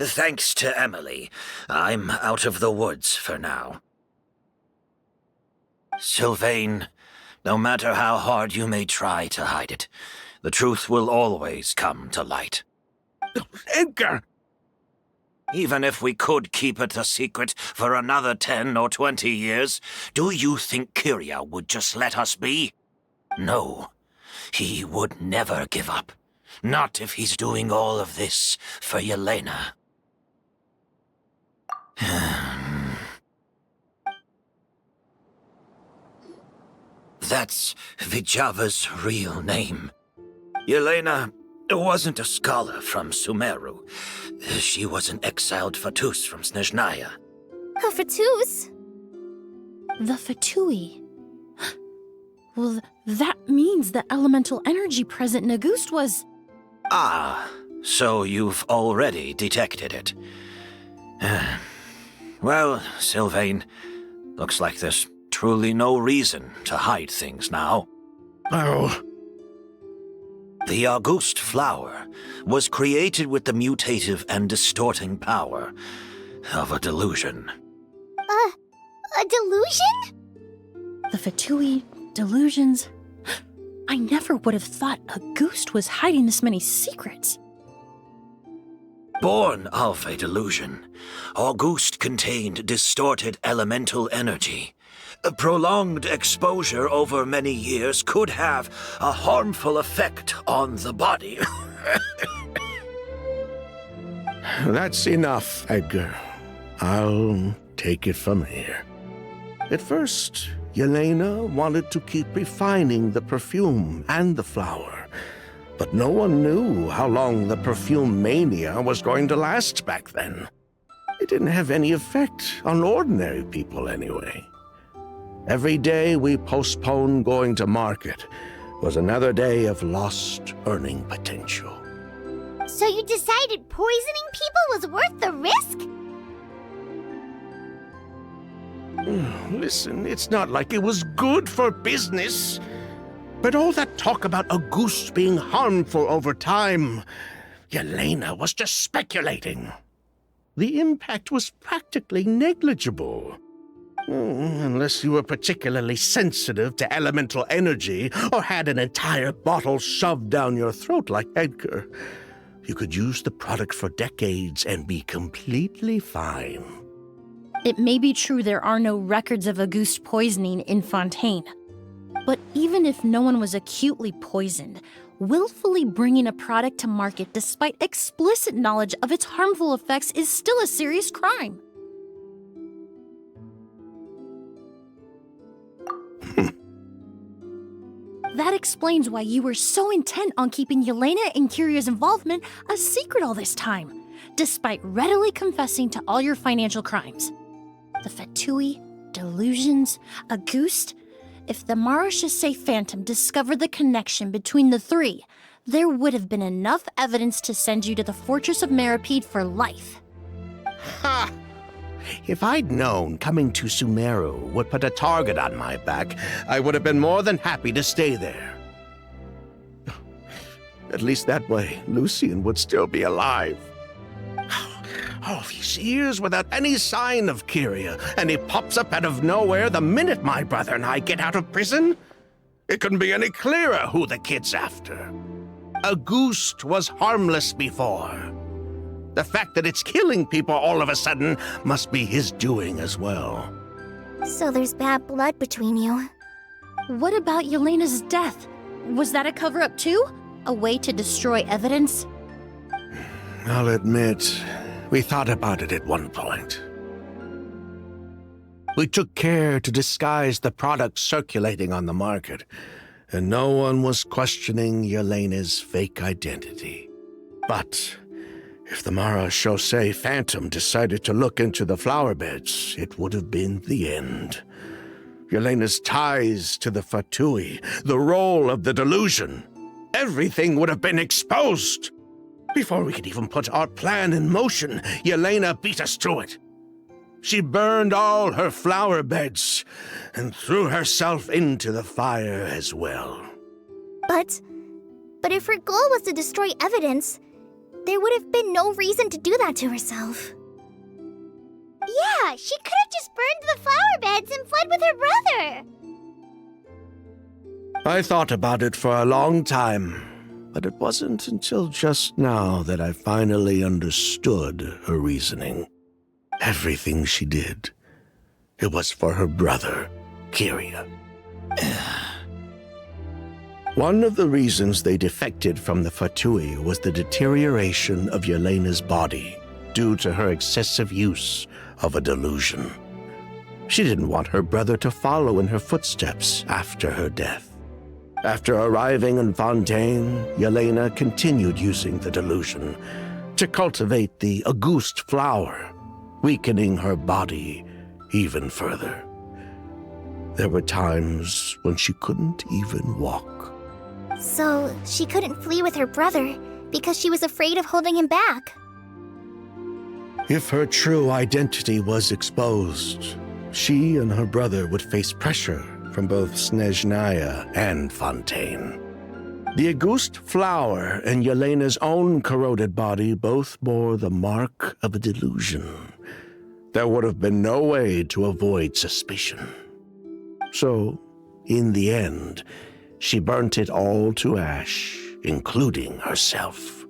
Thanks to Emily, I'm out of the woods for now. Sylvain, no matter how hard you may try to hide it, the truth will always come to light. Edgar! Even if we could keep it a secret for another 10 or 20 years, do you think Kyria would just let us be? No, he would never give up. Not if he's doing all of this for Yelena. That's Vijava's real name. Yelena wasn't a scholar from Sumeru. She was an exiled Fatus from Snezhnaya. A Fatus? The Fatui. Well, that means the elemental energy present in a ghoust was... Ah, so you've already detected it. Well, Sylvain, looks like there's truly no reason to hide things now. Oh. The August flower was created with the mutative and distorting power of a delusion. A delusion? The Fatui, delusions... I never would have thought a ghoust was hiding this many secrets. Born of a delusion, August contained distorted elemental energy. A prolonged exposure over many years could have a harmful effect on the body. That's enough, Edgar. I'll take it from here. At first, Yelena wanted to keep refining the perfume and the flower, but no one knew how long the perfume mania was going to last back then. It didn't have any effect on ordinary people anyway. Every day we postponed going to market was another day of lost earning potential. So you decided poisoning people was worth the risk? Listen, it's not like it was good for business. But all that talk about a goose being harmful over time, Yelena was just speculating. The impact was practically negligible. Unless you were particularly sensitive to elemental energy or had an entire bottle shoved down your throat like Edgar. You could use the product for decades and be completely fine. It may be true there are no records of Auguste poisoning in Fontaine. But even if no one was acutely poisoned, willfully bringing a product to market despite explicit knowledge of its harmful effects is still a serious crime. That explains why you were so intent on keeping Yelena and Kyria's involvement a secret all this time, despite readily confessing to all your financial crimes. The Fatui, delusions, Auguste. If the Maréchaussée Phantom discovered the connection between the three, there would have been enough evidence to send you to the Fortress of Meripede for life. Ha! If I'd known coming to Sumeru would put a target on my back, I would have been more than happy to stay there. At least that way, Lucian would still be alive. All these years without any sign of Kyria, and he pops up out of nowhere the minute my brother and I get out of prison? It couldn't be any clearer who the kid's after. 𝒎💍 was harmless before. The fact that it's killing people all of a sudden must be his doing as well. So there's bad blood between you. What about Yelena's death? Was that a cover-up too? A way to destroy evidence? I'll admit, we thought about it at one point. We took care to disguise the products circulating on the market, and no one was questioning Yelena's fake identity. But if the 𝑭𝒍𝒐𝒂𝒍 Phantom decided to look into the flower beds, it would have been the end. Yelena's ties to the Fatui, the role of the delusion, everything would have been exposed. Before we could even put our plan in motion, Yelena beat us to it. She burned all her flower beds and threw herself into the fire as well. But if her goal was to destroy evidence, there would have been no reason to do that to herself. Yeah, she could have just burned the flower beds and fled with her brother. I thought about it for a long time, but it wasn't until just now that I finally understood her reasoning. Everything she did, it was for her brother, Kyria. One of the reasons they defected from the Fatui was the deterioration of Yelena's body due to her excessive use of a delusion. She didn't want her brother to follow in her footsteps after her death. After arriving in Fontaine, Yelena continued using the delusion to cultivate the 𝒎💍 flower, weakening her body even further. There were times when she couldn't even walk. So she couldn't flee with her brother because she was afraid of holding him back. If her true identity was exposed, she and her brother would face pressure from both Snezhnaya and Fontaine. The 𝒎💍 flower and Yelena's own corroded body both bore the mark of a delusion. There would have been no way to avoid suspicion. So, in the end, she burnt it all to ash, including herself.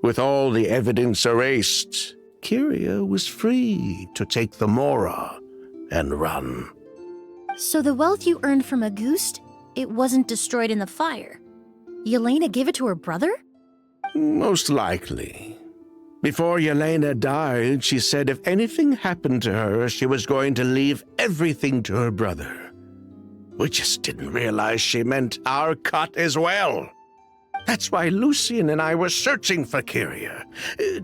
With all the evidence erased, Kyria was free to take the Mora and run. So the wealth you earned from 𝒎💍, it wasn't destroyed in the fire. Yelena gave it to her brother? Most likely. Before Yelena died, she said if anything happened to her, she was going to leave everything to her brother. We just didn't realize she meant our cut as well. That's why Lucian and I were searching for Kyria,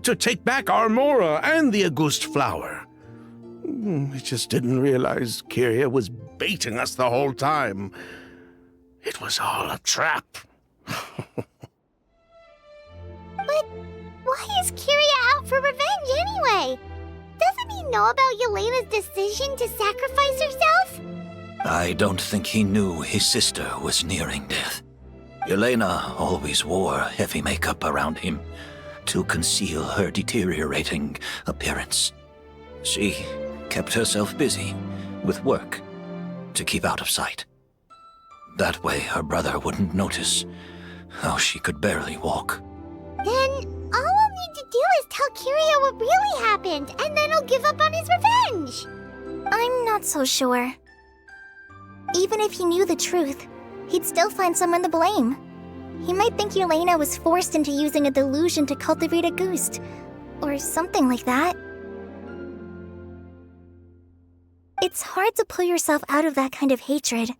to take back our Mora and the 𝒎💍 flower. We just didn't realize Kyria was baiting us the whole time. It was all a trap. But why is Kyria out for revenge anyway? Doesn't he know about Yelena's decision to sacrifice herself? I don't think he knew his sister was nearing death. Yelena always wore heavy makeup around him to conceal her deteriorating appearance. She kept herself busy with work to keep out of sight. That way her brother wouldn't notice how she could barely walk. Then all we'll need to do is tell Kyria what really happened, and then he'll give up on his revenge. I'm not so sure. Even if he knew the truth, he'd still find someone to blame. He might think Yelena was forced into using a delusion to cultivate 𝒎💍, or something like that. It's hard to pull yourself out of that kind of hatred,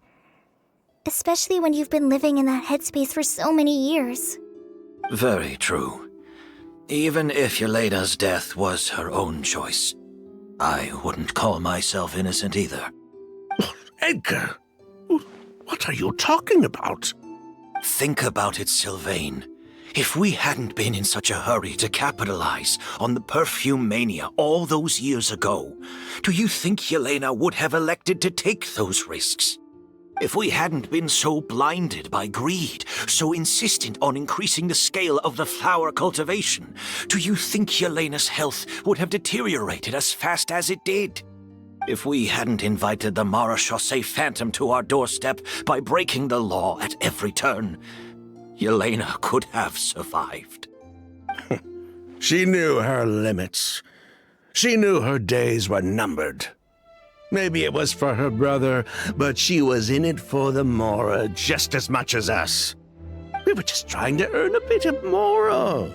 especially when you've been living in that headspace for so many years. Very true. Even if Yelena's death was her own choice, I wouldn't call myself innocent either. Edgar, what are you talking about? Think about it, Sylvain. If we hadn't been in such a hurry to capitalize on the perfume mania all those years ago, do you think Yelena would have elected to take those risks? If we hadn't been so blinded by greed, so insistent on increasing the scale of the flower cultivation, do you think Yelena's health would have deteriorated as fast as it did? If we hadn't invited the ___phantom to our doorstep by breaking the law at every turn, Yelena could have survived. She knew her limits. She knew her days were numbered. Maybe it was for her brother, but she was in it for the Mora just as much as us. We were just trying to earn a bit of Mora.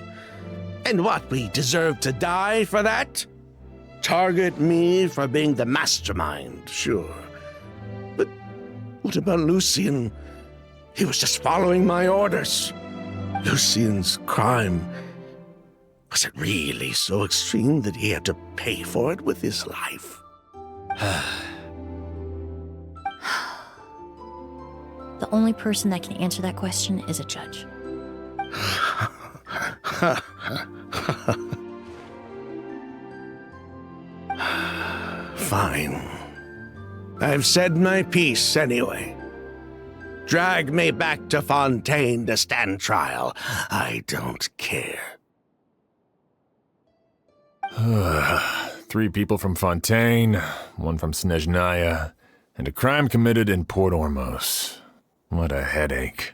And what, we deserve to die for that? Target me for being the mastermind, sure. But what about Lucian? He was just following my orders. Lucian's crime, was it really so extreme that he had to pay for it with his life? The only person that can answer that question is a judge. Fine. I've said my piece anyway. Drag me back to Fontaine to stand trial. I don't care. 3 people from Fontaine, 1 from ___, and a crime committed in Port Ormos. What a headache.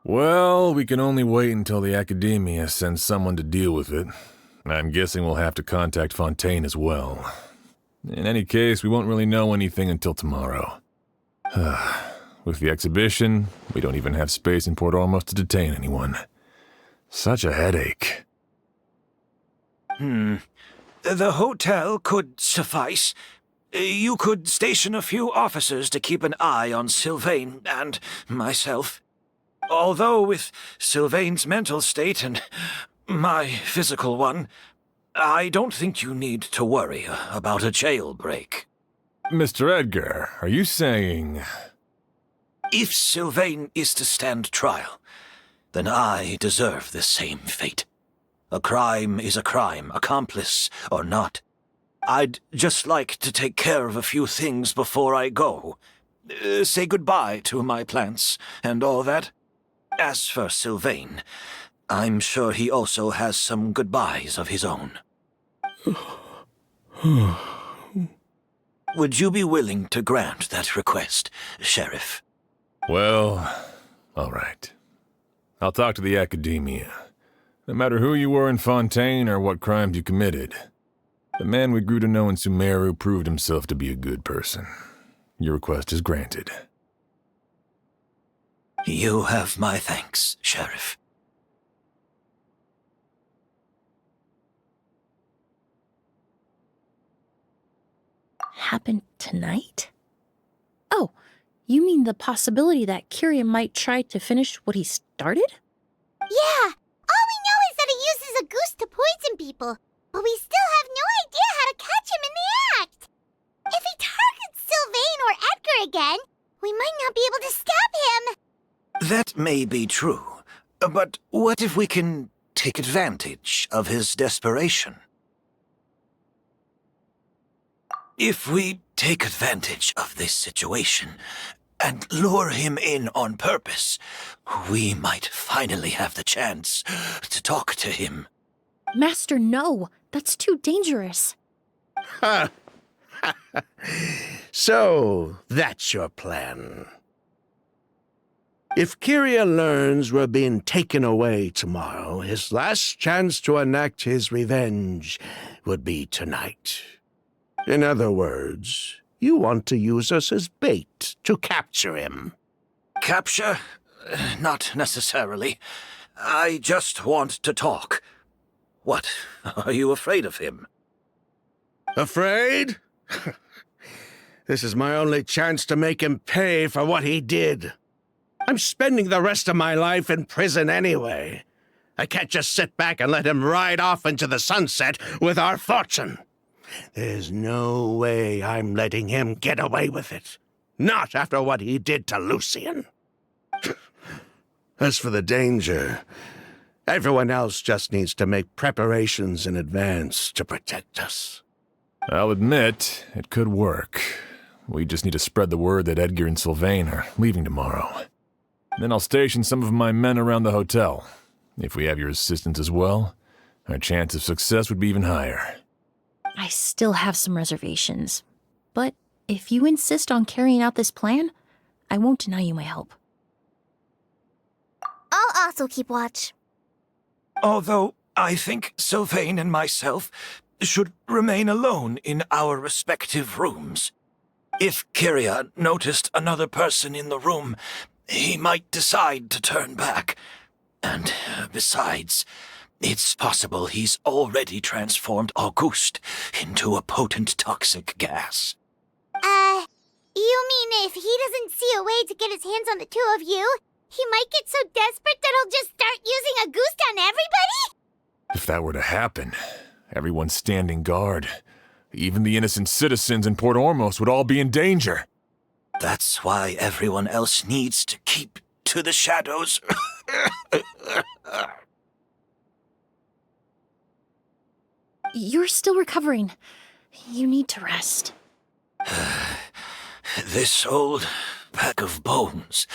Well, we can only wait until the Academia sends someone to deal with it. I'm guessing we'll have to contact Fontaine as well. In any case, we won't really know anything until tomorrow. With the exhibition, we don't even have space in Port Ormos to detain anyone. Such a headache. The hotel could suffice. You could station a few officers to keep an eye on Sylvain and myself. Although with Sylvain's mental state and my physical one, I don't think you need to worry about a jailbreak. Mr. Edgar, are you saying... If Sylvain is to stand trial, then I deserve the same fate. A crime is a crime, accomplice or not. I'd just like to take care of a few things before I go. Say goodbye to my plants and all that. As for Sylvain, I'm sure he also has some goodbyes of his own. Would you be willing to grant that request, Sheriff? Well, all right. I'll talk to the Academia. No matter who you were in Fontaine or what crimes you committed, the man we grew to know in Sumeru proved himself to be a good person. Your request is granted. You have my thanks, Sheriff. Happen tonight? Oh, you mean the possibility that Kyria might try to finish what he started? Yeah, all we know is that he uses a goose to poison people, but we still have no idea how to catch him in the act. If he targets Sylvain or Edgar again, we might not be able to stop him. That may be true, but what if we can take advantage of his desperation? If we take advantage of this situation and lure him in on purpose, we might finally have the chance to talk to him. Master, no. That's too dangerous. So, that's your plan. If Kyria learns we're being taken away tomorrow, his last chance to enact his revenge would be tonight. In other words, you want to use us as bait to capture him. Capture? Not necessarily. I just want to talk. What? Are you afraid of him? Afraid? This is my only chance to make him pay for what he did. I'm spending the rest of my life in prison anyway. I can't just sit back and let him ride off into the sunset with our fortune. There's no way I'm letting him get away with it. Not after what he did to Lucian. As for the danger, everyone else just needs to make preparations in advance to protect us. I'll admit, it could work. We just need to spread the word that Edgar and Sylvain are leaving tomorrow. Then I'll station some of my men around the hotel. If we have your assistance as well, our chance of success would be even higher. I still have some reservations, but if you insist on carrying out this plan, I won't deny you my help. I'll also keep watch. Although I think Sylvain and myself should remain alone in our respective rooms. If Kyria noticed another person in the room, he might decide to turn back. And besides, it's possible he's already transformed Auguste into a potent toxic gas. You mean if he doesn't see a way to get his hands on the two of you, he might get so desperate that he'll just start using Auguste on everybody? If that were to happen, everyone's standing guard. Even the innocent citizens in Port Ormos would all be in danger. That's why everyone else needs to keep to the shadows. You're still recovering. You need to rest. This old pack of bones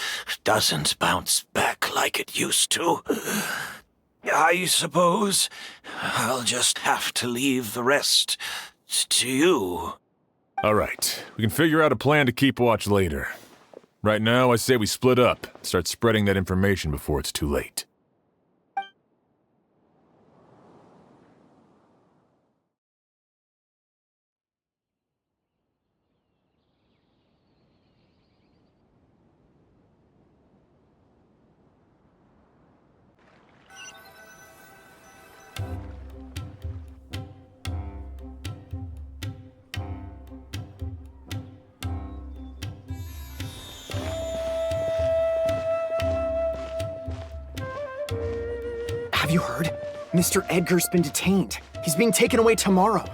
doesn't bounce back like it used to. I suppose I'll just have to leave the rest to you. All right, we can figure out a plan to keep watch later. Right now, I say we split up, start spreading that information before it's too late. Have you heard? Mr. Edgar's been detained. He's being taken away tomorrow.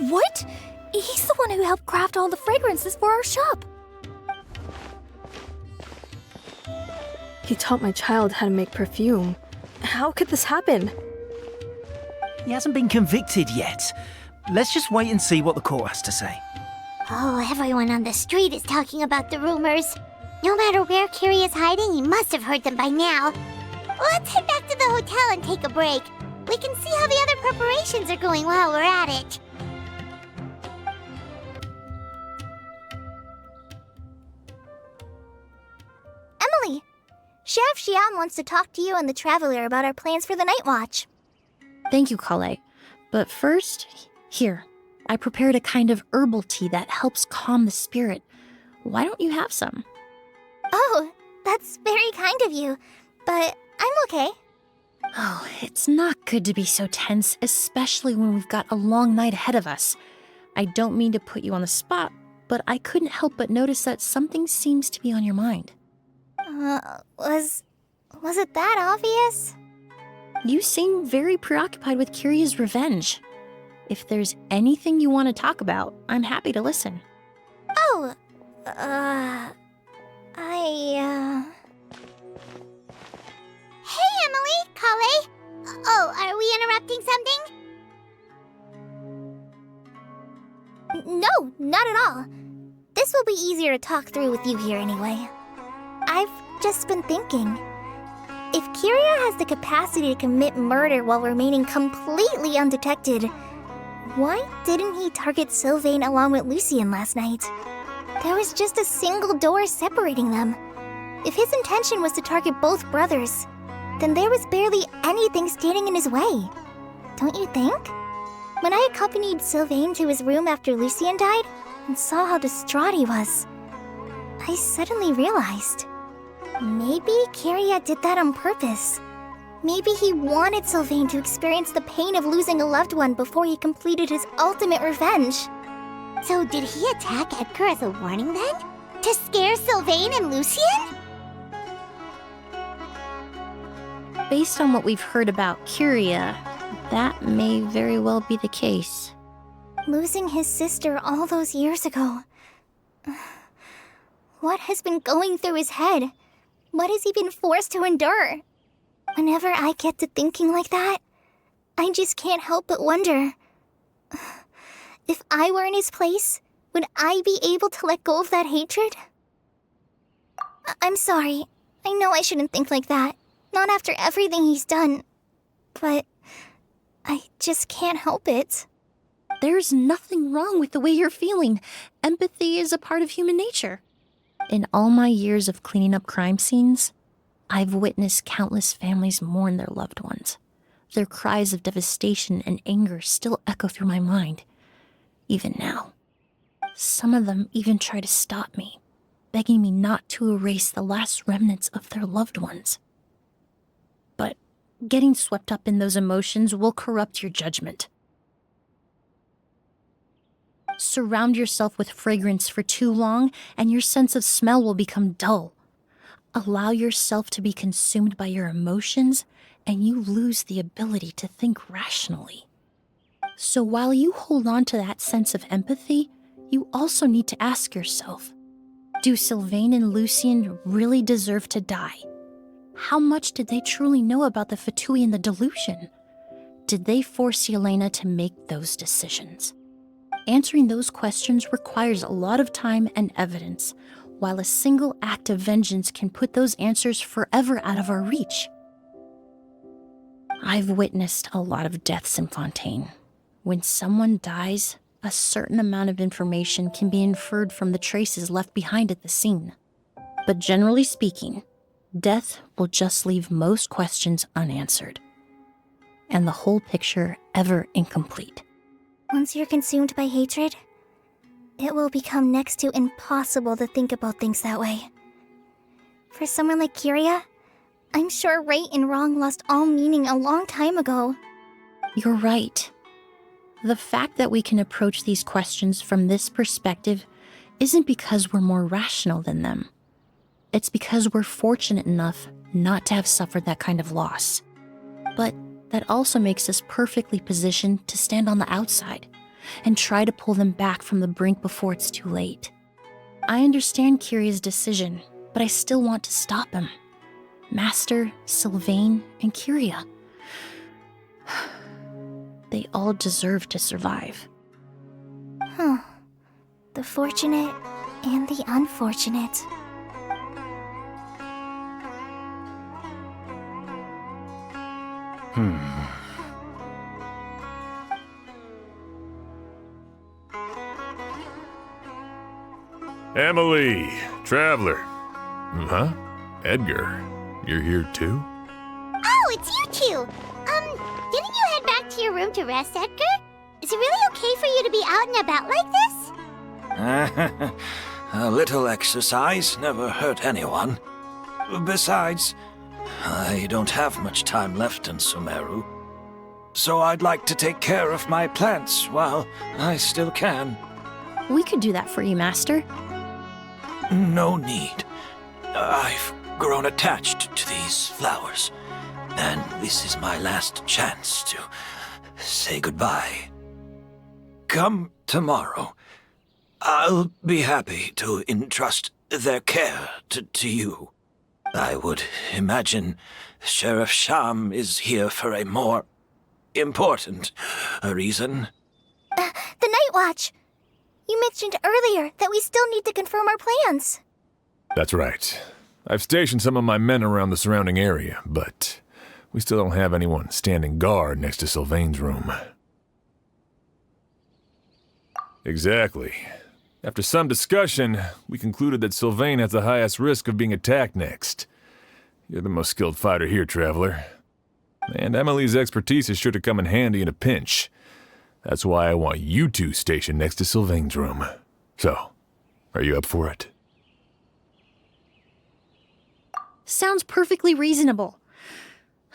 What? He's the one who helped craft all the fragrances for our shop. He taught my child how to make perfume. How could this happen? He hasn't been convicted yet. Let's just wait and see what the court has to say. Oh, everyone on the street is talking about the rumors. No matter where Kyria is hiding, he must have heard them by now. Let's head back to the hotel and take a break. We can see how the other preparations are going while we're at it. Emily, Sheriff Xian wants to talk to you and the Traveler about our plans for the night watch. Thank you, Kale. But first, here, I prepared a kind of herbal tea that helps calm the spirit. Why don't you have some? Oh, that's very kind of you, but I'm okay. Oh, it's not good to be so tense, especially when we've got a long night ahead of us. I don't mean to put you on the spot, but I couldn't help but notice that something seems to be on your mind. Was it that obvious? You seem very preoccupied with Kyria's revenge. If there's anything you want to talk about, I'm happy to listen. Oh, Hey, Emily, Kale. Oh, are we interrupting something? No, not at all. This will be easier to talk through with you here anyway. I've just been thinking. If Kyria has the capacity to commit murder while remaining completely undetected, why didn't he target Sylvain along with Lucien last night? There was just a single door separating them. If his intention was to target both brothers, then there was barely anything standing in his way. Don't you think? When I accompanied Sylvain to his room after Lucien died and saw how distraught he was, I suddenly realized. Maybe Kyria did that on purpose. Maybe he wanted Sylvain to experience the pain of losing a loved one before he completed his ultimate revenge. So did he attack Edgar as a warning then? To scare Sylvain and Lucien? Based on what we've heard about Kyria, that may very well be the case. Losing his sister all those years ago. What has been going through his head? What has he been forced to endure? Whenever I get to thinking like that, I just can't help but wonder. If I were in his place, would I be able to let go of that hatred? I'm sorry. I know I shouldn't think like that. Not after everything he's done. But I just can't help it. There's nothing wrong with the way you're feeling. Empathy is a part of human nature. In all my years of cleaning up crime scenes, I've witnessed countless families mourn their loved ones. Their cries of devastation and anger still echo through my mind, even now. Some of them even try to stop me, begging me not to erase the last remnants of their loved ones. But getting swept up in those emotions will corrupt your judgment. Surround yourself with fragrance for too long, and your sense of smell will become dull. Allow yourself to be consumed by your emotions, and you lose the ability to think rationally. So while you hold on to that sense of empathy, you also need to ask yourself, do Sylvain and Lucien really deserve to die? How much did they truly know about the Fatui and the delusion? Did they force Yelena to make those decisions? Answering those questions requires a lot of time and evidence, while a single act of vengeance can put those answers forever out of our reach. I've witnessed a lot of deaths in Fontaine. When someone dies, a certain amount of information can be inferred from the traces left behind at the scene. But generally speaking, death will just leave most questions unanswered, and the whole picture ever incomplete. Once you're consumed by hatred, it will become next to impossible to think about things that way. For someone like Kiria, I'm sure right and wrong lost all meaning a long time ago. You're right. The fact that we can approach these questions from this perspective isn't because we're more rational than them. It's because we're fortunate enough not to have suffered that kind of loss. But that also makes us perfectly positioned to stand on the outside and try to pull them back from the brink before it's too late. I understand Kiria's decision, but I still want to stop him. Master, Sylvain, and Kiria. They all deserve to survive. The fortunate and the unfortunate. Emily, Traveler. Huh? Edgar, you're here too? Oh, it's you two! Didn't you head back to your room to rest, Edgar? Is it really okay for you to be out and about like this? A little exercise never hurt anyone. Besides, I don't have much time left in Sumeru, so I'd like to take care of my plants while I still can. We could do that for you, Master. No need. I've grown attached to these flowers, and this is my last chance to say goodbye. Come tomorrow. I'll be happy to entrust their care to you. I would imagine Sheriff Sham is here for a more important reason. The Night Watch! You mentioned earlier that we still need to confirm our plans. That's right. I've stationed some of my men around the surrounding area, but we still don't have anyone standing guard next to Sylvain's room. Exactly. After some discussion, we concluded that Sylvain has the highest risk of being attacked next. You're the most skilled fighter here, Traveler. And Emily's expertise is sure to come in handy in a pinch. That's why I want you two stationed next to Sylvain's room. So, are you up for it? Sounds perfectly reasonable.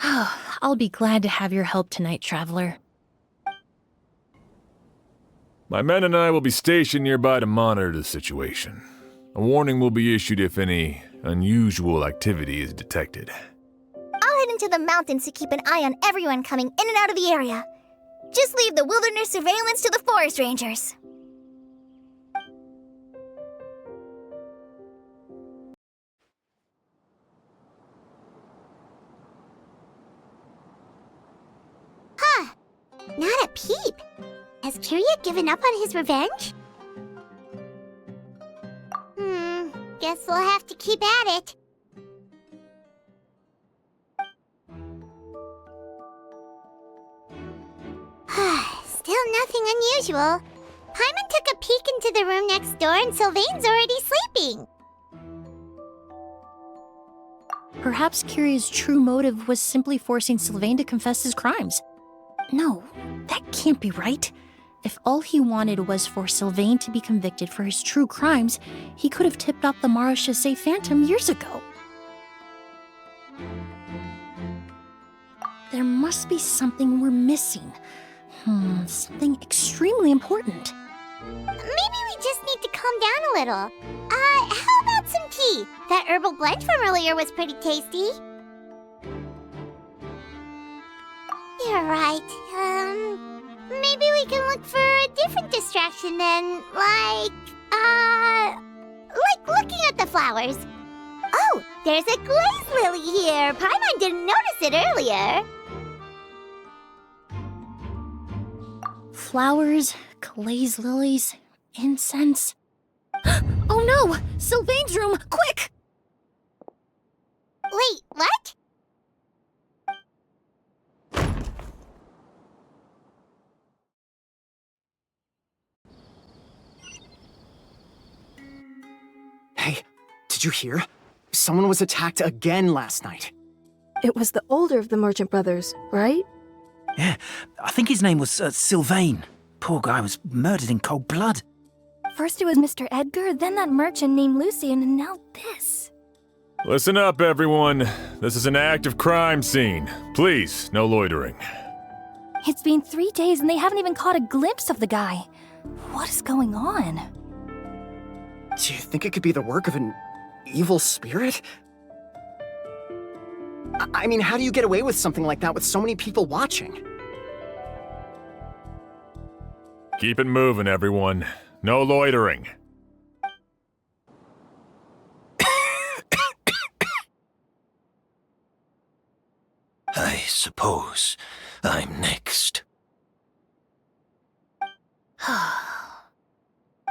I'll be glad to have your help tonight, Traveler. My men and I will be stationed nearby to monitor the situation. A warning will be issued if any unusual activity is detected. I'll head into the mountains to keep an eye on everyone coming in and out of the area. Just leave the wilderness surveillance to the forest rangers. peep. Has Kyria given up on his revenge? Guess we'll have to keep at it. Still nothing unusual. Paimon took a peek into the room next door and Sylvain's already sleeping. Perhaps Kyria's true motive was simply forcing Sylvain to confess his crimes. No, that can't be right. If all he wanted was for Sylvain to be convicted for his true crimes, he could have tipped off the 𝑭𝒍𝒐𝒂𝒍 Phantom years ago. There must be something we're missing. Something extremely important. Maybe we just need to calm down a little. How about some tea? That herbal blend from earlier was pretty tasty. You're right. Maybe we can look for a different distraction then, like looking at the flowers. Oh, there's a glaze lily here. Paimon didn't notice it earlier. Flowers, glaze lilies, incense. Oh no! Sylvain's room! Quick! Wait, what? Hey, did you hear? Someone was attacked again last night. It was the older of the merchant brothers, right? Yeah, I think his name was Sylvain. Poor guy was murdered in cold blood. First it was Mr. Edgar, then that merchant named Lucian, and now this. Listen up, everyone. This is an active crime scene. Please, no loitering. It's been 3 days and they haven't even caught a glimpse of the guy. What is going on? Do you think it could be the work of an evil spirit? I mean, how do you get away with something like that with so many people watching? Keep it moving, everyone. No loitering. I suppose I'm next.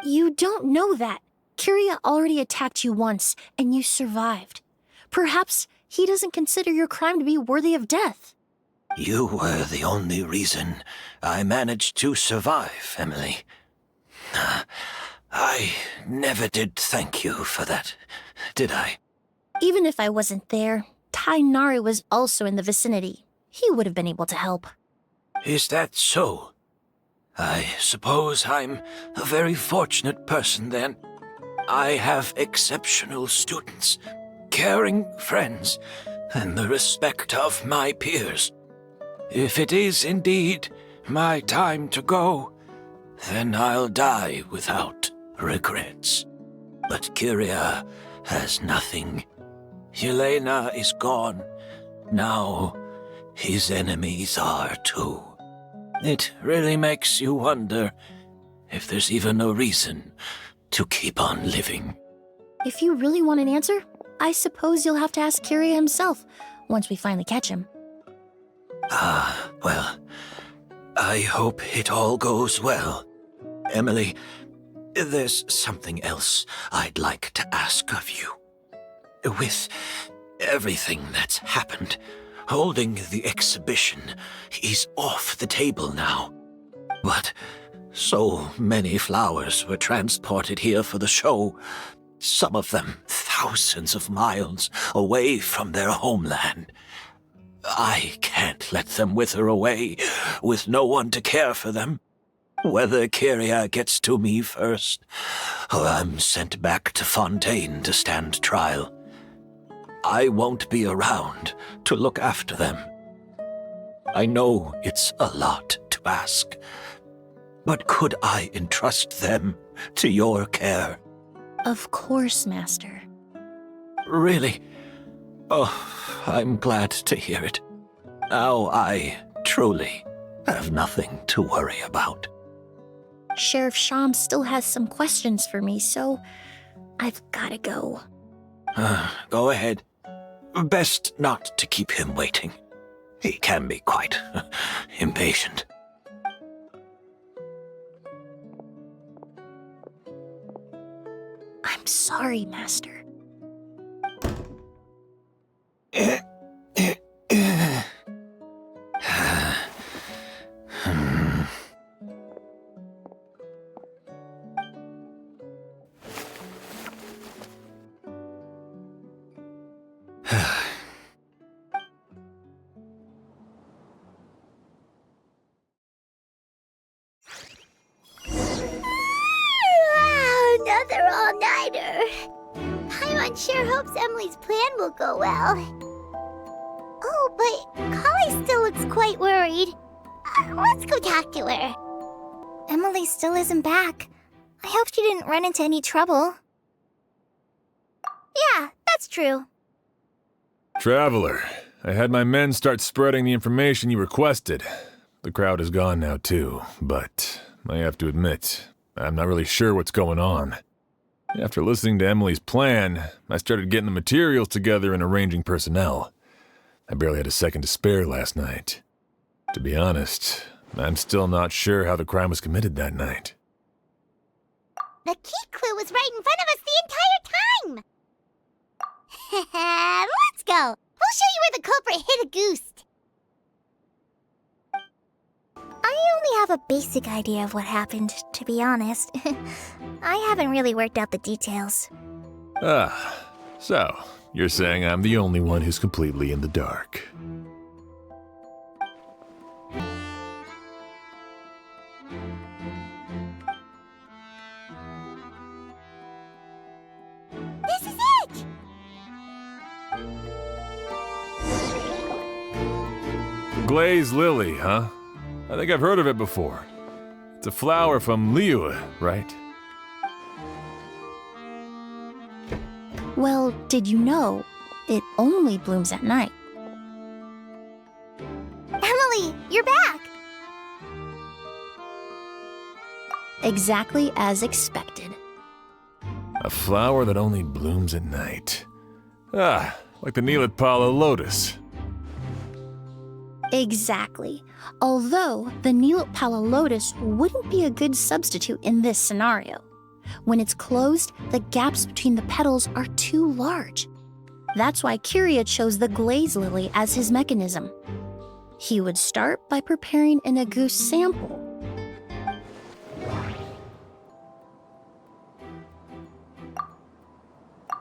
You don't know that. Kyria already attacked you once, and you survived. Perhaps he doesn't consider your crime to be worthy of death. You were the only reason I managed to survive, Emily. I never did thank you for that, did I? Even if I wasn't there, Tighnari was also in the vicinity. He would have been able to help. Is that so? I suppose I'm a very fortunate person then. I have exceptional students, caring friends, and the respect of my peers. If it is indeed my time to go, then I'll die without regrets. But Kyria has nothing. Yelena is gone. Now his enemies are too. It really makes you wonder if there's even a reason to keep on living. If you really want an answer, I suppose you'll have to ask Kyria himself, once we finally catch him. Well, I hope it all goes well. Emily, there's something else I'd like to ask of you. With everything that's happened, holding the exhibition is off the table now. But so many flowers were transported here for the show, some of them thousands of miles away from their homeland. I can't let them wither away with no one to care for them. Whether Kyria gets to me first, or I'm sent back to Fontaine to stand trial, I won't be around to look after them. I know it's a lot to ask, but could I entrust them to your care? Of course, Master. Really? Oh, I'm glad to hear it. Now I truly have nothing to worry about. Sheriff Sham still has some questions for me, so I've gotta go. Go ahead. Best not to keep him waiting. He can be quite impatient. I'm sorry, Master. Another all-nighter. Paimon sure hopes Emily's plan will go well. Oh, but Kali still looks quite worried. Let's go talk to her. Emily still isn't back. I hope she didn't run into any trouble. Yeah, that's true. Traveler, I had my men start spreading the information you requested. The crowd is gone now too, but I have to admit, I'm not really sure what's going on. After listening to Emily's plan, I started getting the materials together and arranging personnel. I barely had a second to spare last night. To be honest, I'm still not sure how the crime was committed that night. The key clue was right in front of us the entire time! Let's go! We'll show you where the culprit hid a goose. I only have a basic idea of what happened, to be honest. I haven't really worked out the details. So, you're saying I'm the only one who's completely in the dark. This is it! Glaze lily, huh? I think I've heard of it before. It's a flower from Liyue, right? Well, did you know it only blooms at night? Emily, you're back! Exactly as expected. A flower that only blooms at night. Like the 𝑦𝒎𝒃𝒕 lotus. Exactly. Although the 𝑦𝒎𝒃𝒕 lotus wouldn't be a good substitute in this scenario. When it's closed, the gaps between the petals are too large. That's why Kiria chose the glaze lily as his mechanism. He would start by preparing an agouste sample.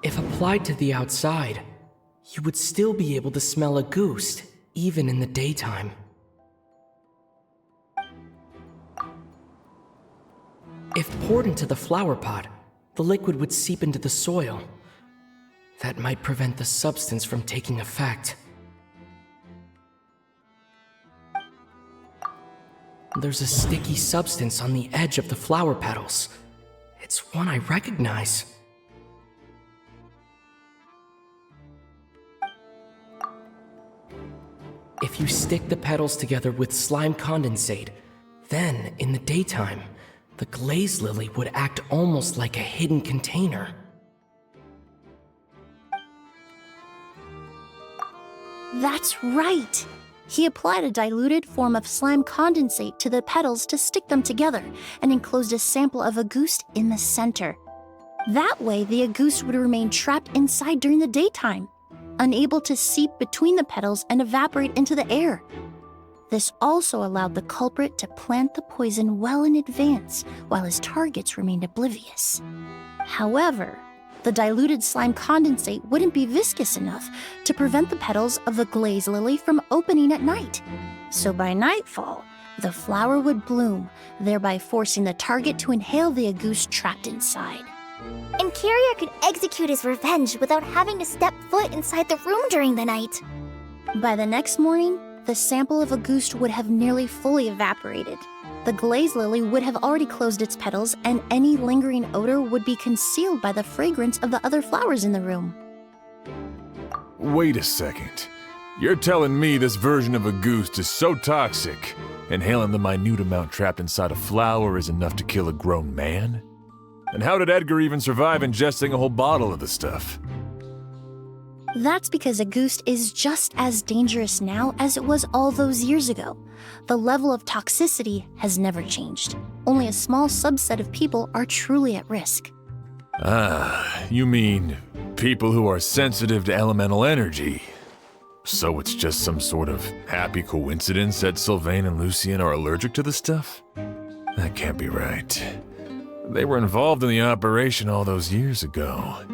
If applied to the outside, you would still be able to smell agouste, even in the daytime. If poured into the flower pot, the liquid would seep into the soil. That might prevent the substance from taking effect. There's a sticky substance on the edge of the flower petals. It's one I recognize. If you stick the petals together with slime condensate, then, in the daytime, the glaze lily would act almost like a hidden container. That's right! He applied a diluted form of slime condensate to the petals to stick them together and enclosed a sample of agouste in the center. That way, the agouste would remain trapped inside during the daytime, unable to seep between the petals and evaporate into the air. This also allowed the culprit to plant the poison well in advance while his targets remained oblivious. However, the diluted slime condensate wouldn't be viscous enough to prevent the petals of the glaze lily from opening at night. So by nightfall, the flower would bloom, thereby forcing the target to inhale the agouste trapped inside. And Kiria could execute his revenge without having to step foot inside the room during the night. By the next morning, the sample of agouste would have nearly fully evaporated. The glaze lily would have already closed its petals, and any lingering odor would be concealed by the fragrance of the other flowers in the room. Wait a second. You're telling me this version of agouste is so toxic, inhaling the minute amount trapped inside a flower is enough to kill a grown man? And how did Edgar even survive ingesting a whole bottle of the stuff? That's because agouste is just as dangerous now as it was all those years ago. The level of toxicity has never changed. Only a small subset of people are truly at risk. Ah, you mean people who are sensitive to elemental energy. So it's just some sort of happy coincidence that Sylvain and Lucien are allergic to the stuff? That can't be right. They were involved in the operation all those years ago.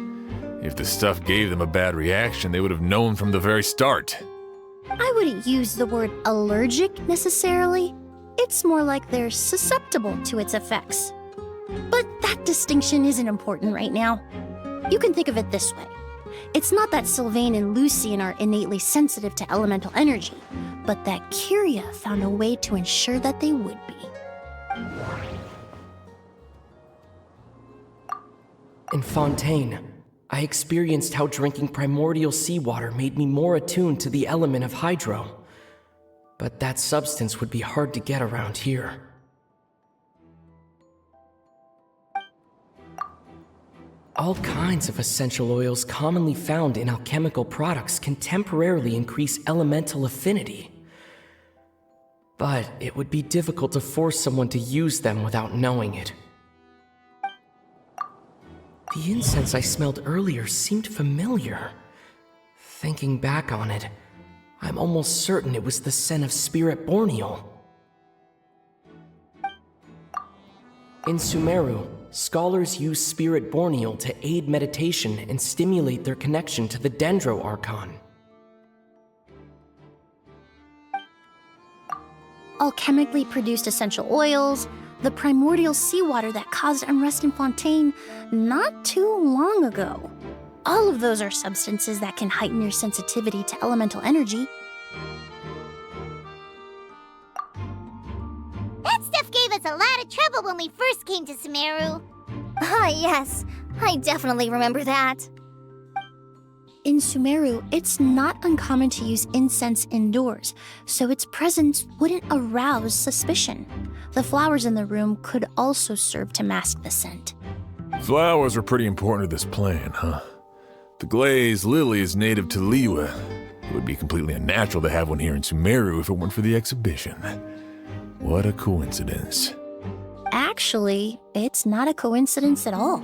If the stuff gave them a bad reaction, they would have known from the very start. I wouldn't use the word allergic necessarily. It's more like they're susceptible to its effects. But that distinction isn't important right now. You can think of it this way. It's not that Sylvain and Lucien are innately sensitive to elemental energy, but that Kyria found a way to ensure that they would be. In Fontaine, I experienced how drinking primordial seawater made me more attuned to the element of hydro. But that substance would be hard to get around here. All kinds of essential oils commonly found in alchemical products can temporarily increase elemental affinity. But it would be difficult to force someone to use them without knowing it. The incense I smelled earlier seemed familiar. Thinking back on it, I'm almost certain it was the scent of spirit borneal. In Sumeru, scholars use spirit borneal to aid meditation and stimulate their connection to the Dendro Archon. Alchemically produced essential oils, the primordial seawater that caused unrest in Fontaine not too long ago. All of those are substances that can heighten your sensitivity to elemental energy. That stuff gave us a lot of trouble when we first came to Sumeru. Ah, yes. I definitely remember that. In Sumeru, it's not uncommon to use incense indoors, so its presence wouldn't arouse suspicion. The flowers in the room could also serve to mask the scent. Flowers are pretty important to this plan, huh? The glazed lily is native to Liyue. It would be completely unnatural to have one here in Sumeru if it weren't for the exhibition. What a coincidence. Actually, it's not a coincidence at all.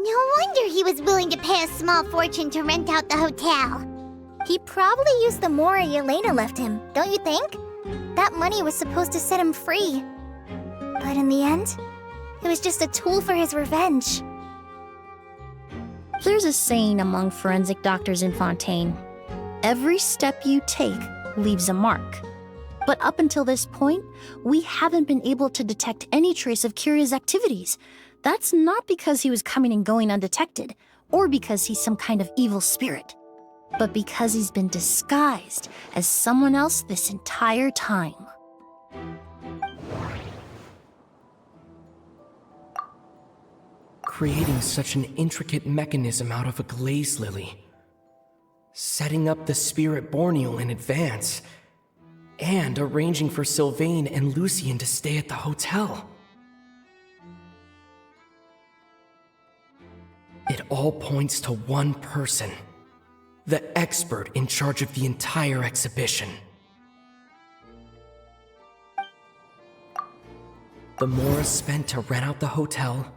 No wonder he was willing to pay a small fortune to rent out the hotel. He probably used the Mora Yelena left him, don't you think? That money was supposed to set him free. But in the end, it was just a tool for his revenge. There's a saying among forensic doctors in Fontaine. Every step you take leaves a mark. But up until this point, we haven't been able to detect any trace of Kyria's activities. That's not because he was coming and going undetected, or because he's some kind of evil spirit, but because he's been disguised as someone else this entire time. Creating such an intricate mechanism out of a glaze lily, setting up the spirit borneal in advance, and arranging for Sylvain and Lucien to stay at the hotel. It all points to one person, the expert in charge of the entire exhibition. The Mora spent to rent out the hotel,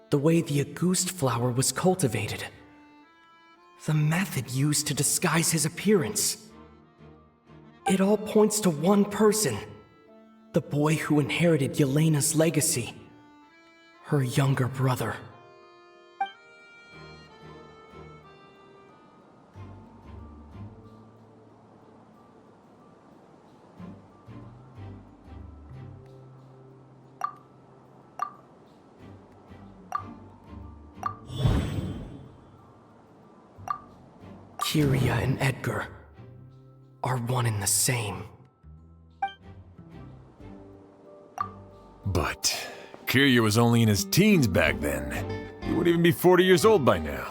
the way the Auguste flower was cultivated, the method used to disguise his appearance. It all points to one person, the boy who inherited Yelena's legacy, her younger brother. Kyria and Edgar are one and the same. But Kyria was only in his teens back then. He wouldn't even be 40 years old by now.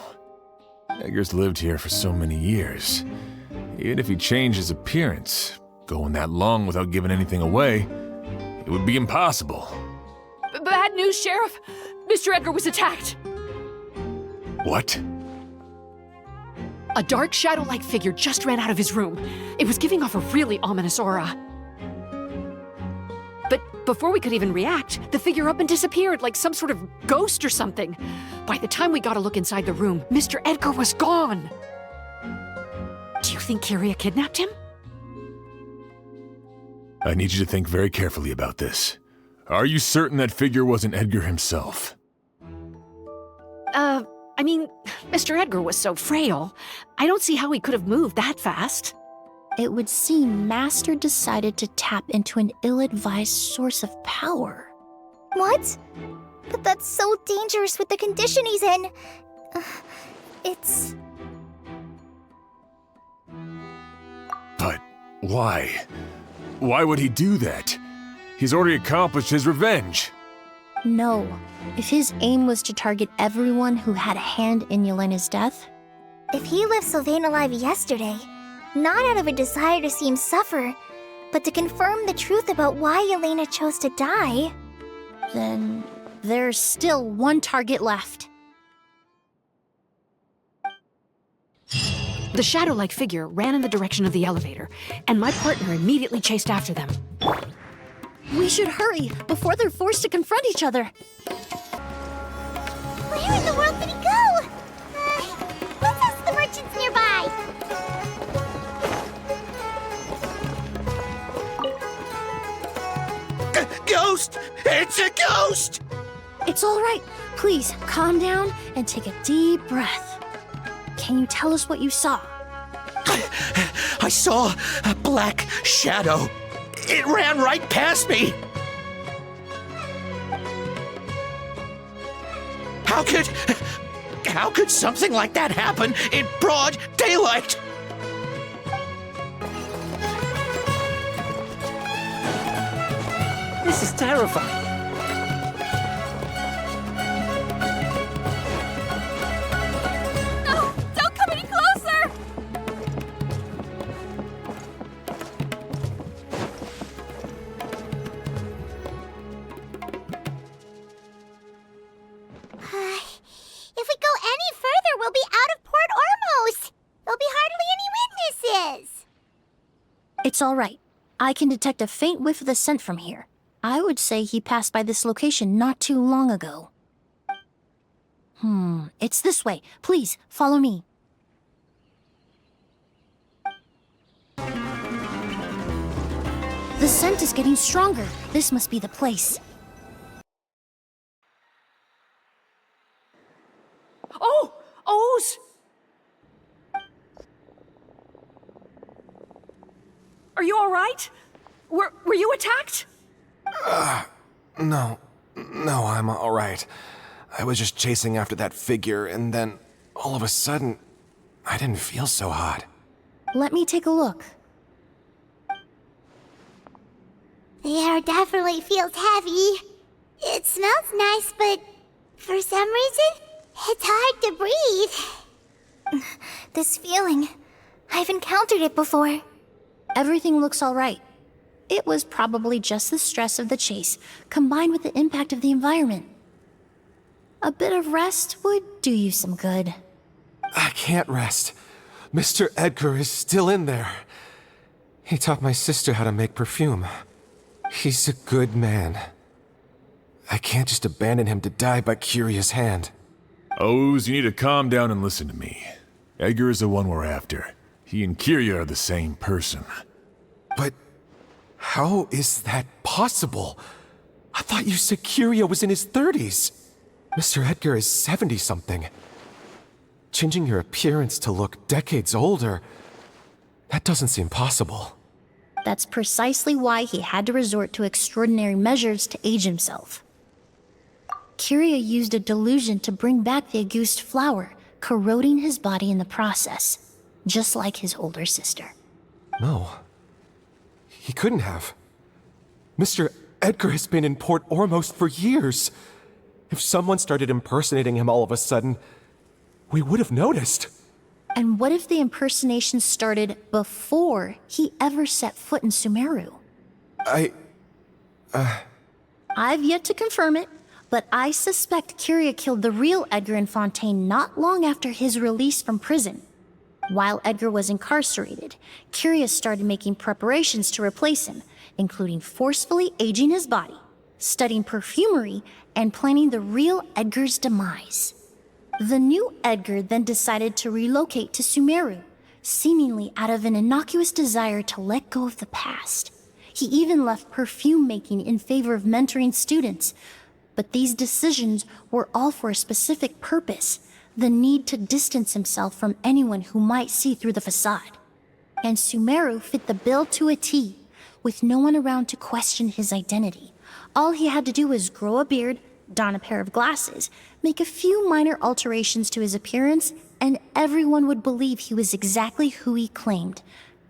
Edgar's lived here for so many years. Even if he changed his appearance, going that long without giving anything away, it would be impossible. Bad news, Sheriff! Mr. Edgar was attacked! What? A dark shadow-like figure just ran out of his room. It was giving off a really ominous aura. But Before we could even react, the figure up and disappeared like some sort of ghost or something. By the time we got a look inside the room, Mr. Edgar was gone. Do you think Kyria kidnapped him? I need you to think very carefully about this. Are you certain that figure wasn't Edgar himself? I mean, Mr. Edgar was so frail. I don't see how he could have moved that fast. It would seem Master decided to tap into an ill-advised source of power. What? But that's so dangerous with the condition he's in. It's... But why? Why would he do that? He's already accomplished his revenge. No. If his aim was to target everyone who had a hand in Yelena's death... If he left Sylvain alive yesterday, not out of a desire to see him suffer, but to confirm the truth about why Yelena chose to die... Then there's still one target left. The shadow-like figure ran in the direction of the elevator, and my partner immediately chased after them. We should hurry before they're forced to confront each other. Where in the world did he go? Let's ask the merchants nearby. Ghost! It's a ghost! It's all right. Please, calm down and take a deep breath. Can you tell us what you saw? I saw a black shadow. It ran right past me. How could something like that happen in broad daylight? This is terrifying. No! Don't come any closer! If we go any further, we'll be out of Port Ormos. There'll be hardly any witnesses. It's all right. I can detect a faint whiff of the scent from here. I would say he passed by this location not too long ago. It's this way. Please, follow me. The scent is getting stronger. This must be the place. Oh! Oz! Are you all right? Were you attacked? No, I'm all right. I was just chasing after that figure, and then all of a sudden, I didn't feel so hot. Let me take a look. The air definitely feels heavy. It smells nice, but for some reason, it's hard to breathe. This feeling, I've encountered it before. Everything looks all right. It was probably just the stress of the chase, combined with the impact of the environment. A bit of rest would do you some good. I can't rest. Mr. Edgar is still in there. He taught my sister how to make perfume. He's a good man. I can't just abandon him to die by Kyria's hand. Oz, you need to calm down and listen to me. Edgar is the one we're after. He and Kyria are the same person. But how is that possible? I thought you said Kyria was in his 30s. Mr. Edgar is 70-something. Changing your appearance to look decades older, that doesn't seem possible. That's precisely why he had to resort to extraordinary measures to age himself. Kyria used a delusion to bring back the 𝑭𝒍𝒐𝒂𝒍 flower, corroding his body in the process, just like his older sister. No. He couldn't have. Mr. Edgar has been in Port Ormos for years. If someone started impersonating him all of a sudden, we would have noticed. And what if the impersonation started before he ever set foot in Sumeru? I've yet to confirm it, but I suspect Kyria killed the real Edgar in Fontaine not long after his release from prison. While Edgar was incarcerated, Kyria started making preparations to replace him, including forcefully aging his body, studying perfumery, and planning the real Edgar's demise. The new Edgar then decided to relocate to Sumeru, seemingly out of an innocuous desire to let go of the past. He even left perfume making in favor of mentoring students. But these decisions were all for a specific purpose: the need to distance himself from anyone who might see through the facade. And Sumeru fit the bill to a T, with no one around to question his identity. All he had to do was grow a beard, don a pair of glasses, make a few minor alterations to his appearance, and everyone would believe he was exactly who he claimed: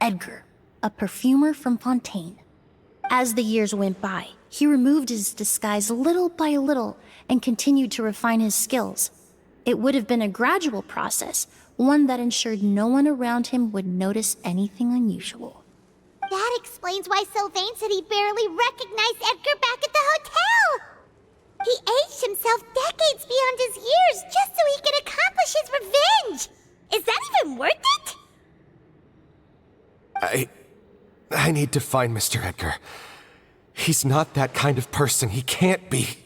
Edgar, a perfumer from Fontaine. As the years went by, he removed his disguise little by little and continued to refine his skills. It would have been a gradual process, one that ensured no one around him would notice anything unusual. That explains why Sylvain said he barely recognized Edgar back at the hotel! He aged himself decades beyond his years just so he could accomplish his revenge! Is that even worth it? I need to find Mr. Edgar. He's not that kind of person. He can't be.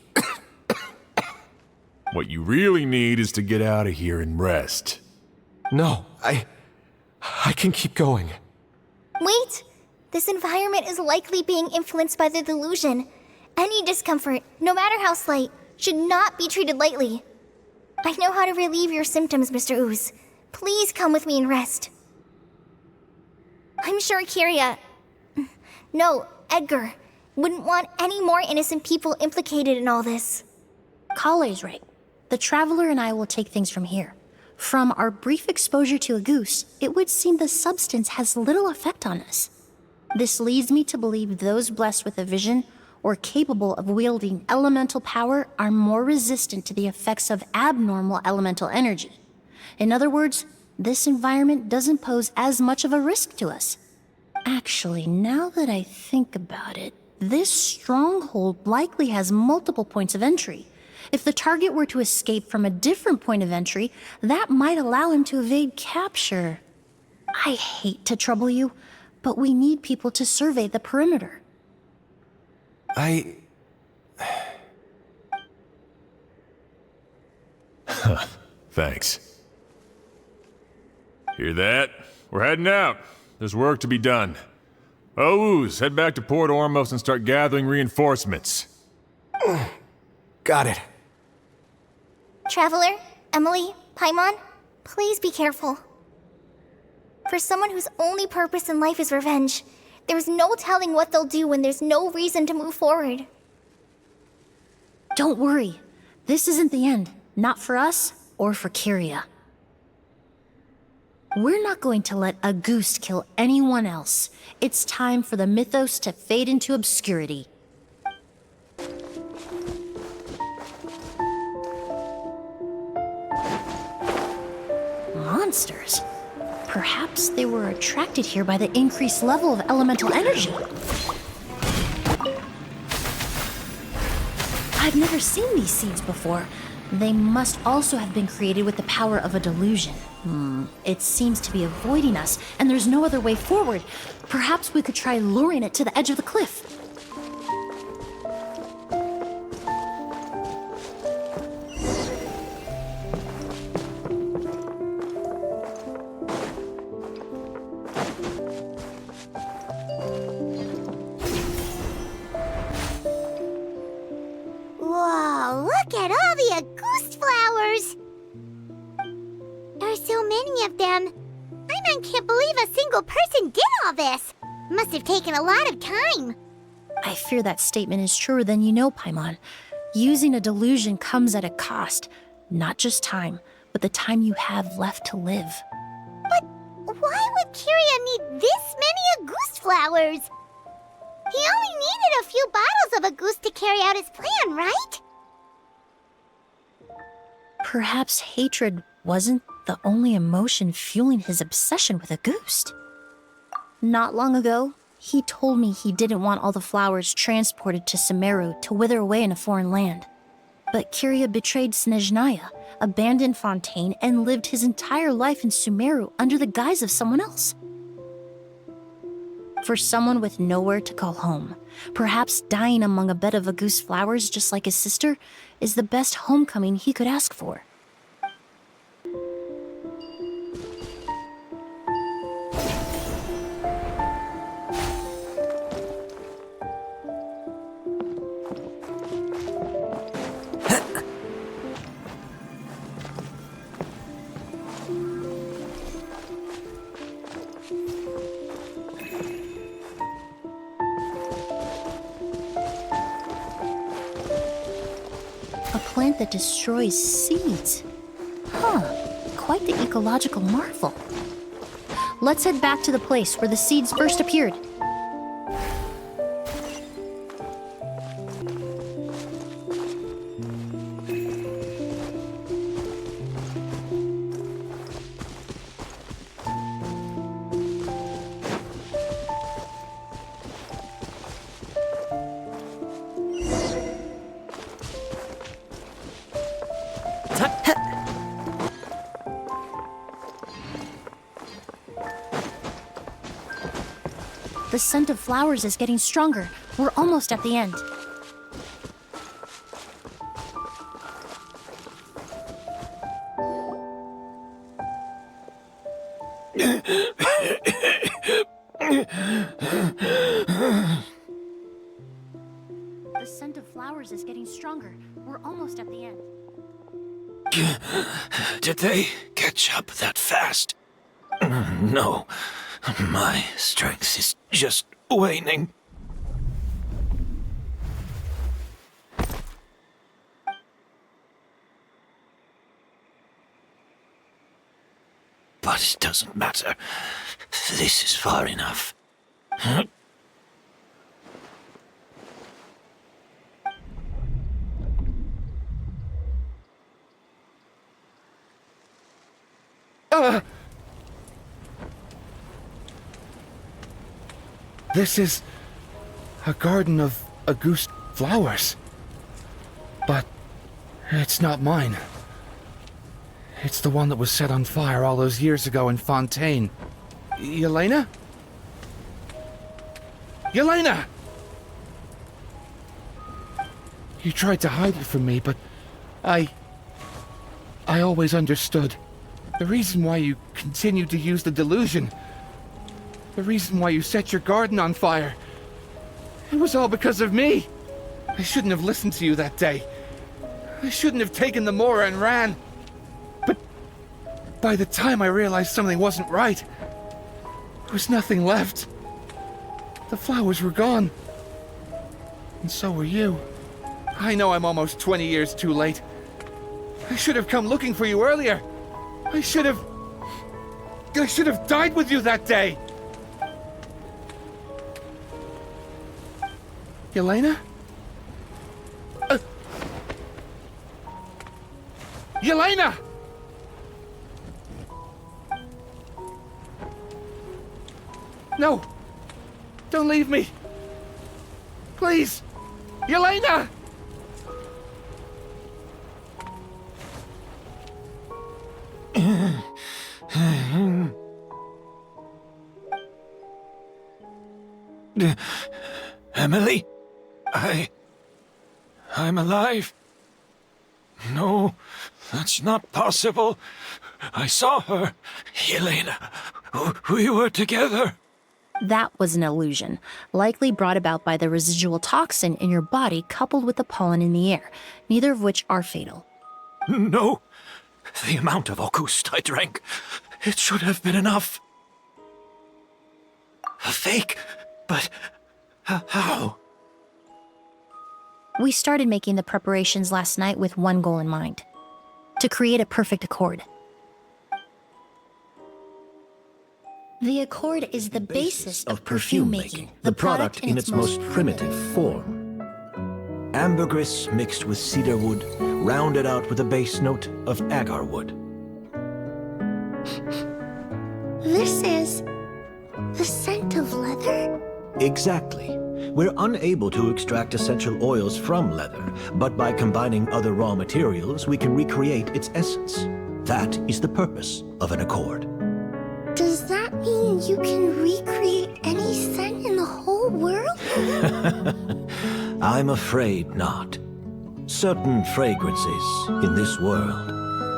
What you really need is to get out of here and rest. No, I can keep going. Wait! This environment is likely being influenced by the delusion. Any discomfort, no matter how slight, should not be treated lightly. I know how to relieve your symptoms, Mr. Ooze. Please come with me and rest. I'm sure Kyria... No, Edgar wouldn't want any more innocent people implicated in all this. Kale's right. The Traveler and I will take things from here. From our brief exposure to a goose, it would seem the substance has little effect on us. This leads me to believe those blessed with a vision or capable of wielding elemental power are more resistant to the effects of abnormal elemental energy. In other words, this environment doesn't pose as much of a risk to us. Actually, now that I think about it, this stronghold likely has multiple points of entry. If the target were to escape from a different point of entry, that might allow him to evade capture. I hate to trouble you, but we need people to survey the perimeter. Thanks. Hear that? We're heading out. There's work to be done. Ooze, head back to Port Ormos and start gathering reinforcements. Got it. Traveler, Emily, Paimon, please be careful. For someone whose only purpose in life is revenge, there's no telling what they'll do when there's no reason to move forward. Don't worry. This isn't the end. Not for us or for Kyria. We're not going to let a goose kill anyone else. It's time for the mythos to fade into obscurity. Monsters. Perhaps they were attracted here by the increased level of elemental energy. I've never seen these seeds before. They must also have been created with the power of a delusion. It seems to be avoiding us, and there's no other way forward. Perhaps we could try luring it to the edge of the cliff. Whoa, look at all the Auguste flowers! There are so many of them. I can't believe a single person did all this. Must have taken a lot of time. I fear that statement is truer than you know, Paimon. Using a delusion comes at a cost. Not just time, but the time you have left to live. But why would Kyria need this many Auguste flowers? He only needed a few bottles of Auguste to carry out his plan, right? Perhaps hatred wasn't the only emotion fueling his obsession with Auguste. Not long ago, he told me he didn't want all the flowers transported to Sumeru to wither away in a foreign land. But Kyria betrayed Snezhnaya, abandoned Fontaine, and lived his entire life in Sumeru under the guise of someone else. For someone with nowhere to call home, perhaps dying among a bed of 𝒎𝒃 flowers just like his sister is the best homecoming he could ask for. A plant that destroys seeds. Huh, quite the ecological marvel. Let's head back to the place where the seeds first appeared. The scent of flowers is getting stronger. We're almost at the end. The scent of flowers is getting stronger. We're almost at the end. Did they catch up that fast? No. My strength is just waning. But it doesn't matter. This is far enough. This is a garden of 𝒎𝒃 flowers. But it's not mine. It's the one that was set on fire all those years ago in Fontaine. Yelena? Yelena! You tried to hide it from me, but I always understood. The reason why you continued to use the delusion, the reason why you set your garden on fire, it was all because of me. I shouldn't have listened to you that day. I shouldn't have taken the Mora and ran. But by the time I realized something wasn't right, there was nothing left. The flowers were gone. And so were you. I know I'm almost 20 years too late. I should have come looking for you earlier. I should have died with you that day. Yelena? Yelena! No! Don't leave me! Please! Yelena! Emily? I'm alive. No, that's not possible. I saw her. Yelena, we were together. That was an illusion, likely brought about by the residual toxin in your body coupled with the pollen in the air, neither of which are fatal. No, the amount of 𝒎𝒃 I drank, it should have been enough. A fake? But how? We started making the preparations last night with one goal in mind: to create a perfect accord. The accord is the basis of perfume making, the product in its most primitive form. Ambergris mixed with cedar wood, rounded out with a base note of agar wood. This is the scent of leather? Exactly. We're unable to extract essential oils from leather, but by combining other raw materials, we can recreate its essence. That is the purpose of an accord. Does that mean you can recreate any scent in the whole world? I'm afraid not. Certain fragrances in this world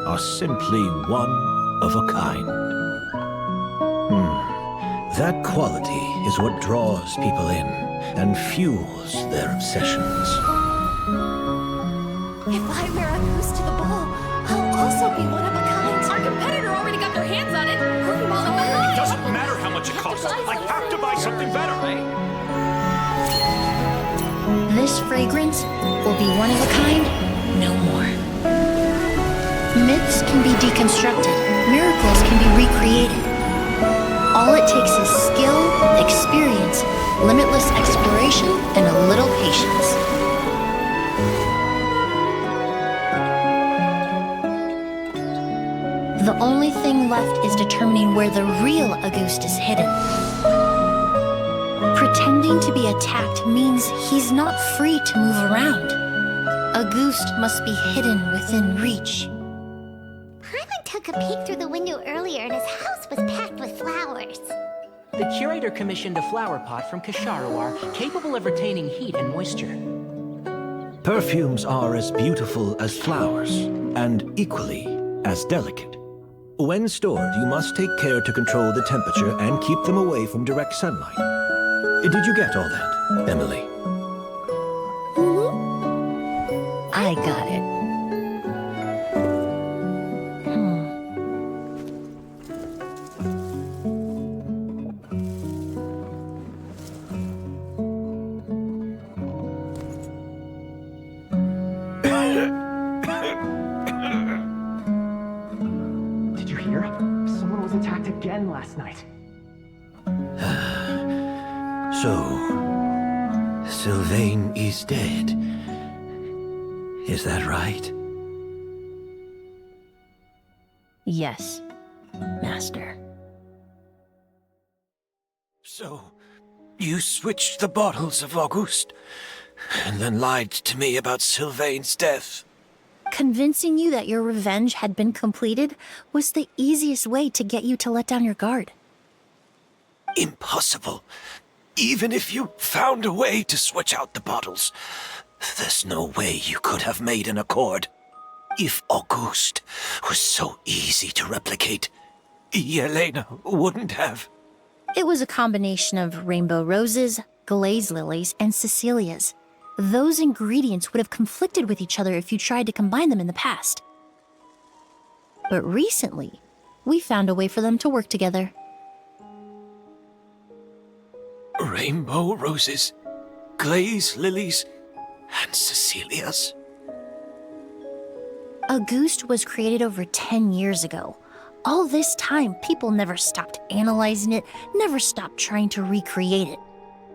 are simply one of a kind. That quality is what draws people in and fuels their obsessions. If I wear a goose to the ball, I'll also be one of a kind. Our competitor already got their hands on it. It doesn't matter how much it costs. I have to buy something better. This fragrance will be one of a kind no more. Myths can be deconstructed. Miracles can be recreated. All it takes is skill, experience, limitless exploration, and a little patience. The only thing left is determining where the real Auguste is hidden. Pretending to be attacked means he's not free to move around. Auguste must be hidden within reach. Paimon took a peek through the window earlier and his house was packed with flowers. The curator commissioned a flower pot from 𝑦𝒎𝒃𝒂𝒍 capable of retaining heat and moisture. Perfumes are as beautiful as flowers, and equally as delicate. When stored, you must take care to control the temperature and keep them away from direct sunlight. Did you get all that, Emily? I got it. Did you hear? Someone was attacked again last night. So, Sylvain is dead. Is that right? Yes, Master. So, you switched the bottles of Auguste, and then lied to me about Sylvain's death. Convincing you that your revenge had been completed was the easiest way to get you to let down your guard. Impossible. Even if you found a way to switch out the bottles, there's no way you could have made an accord. If Auguste was so easy to replicate, Yelena wouldn't have. It was a combination of rainbow roses, glaze lilies, and Cecilias. Those ingredients would have conflicted with each other if you tried to combine them in the past. But recently, we found a way for them to work together. Rainbow roses, glaze lilies, and Cecilias. Auguste was created over 10 years ago. All this time, people never stopped analyzing it, never stopped trying to recreate it.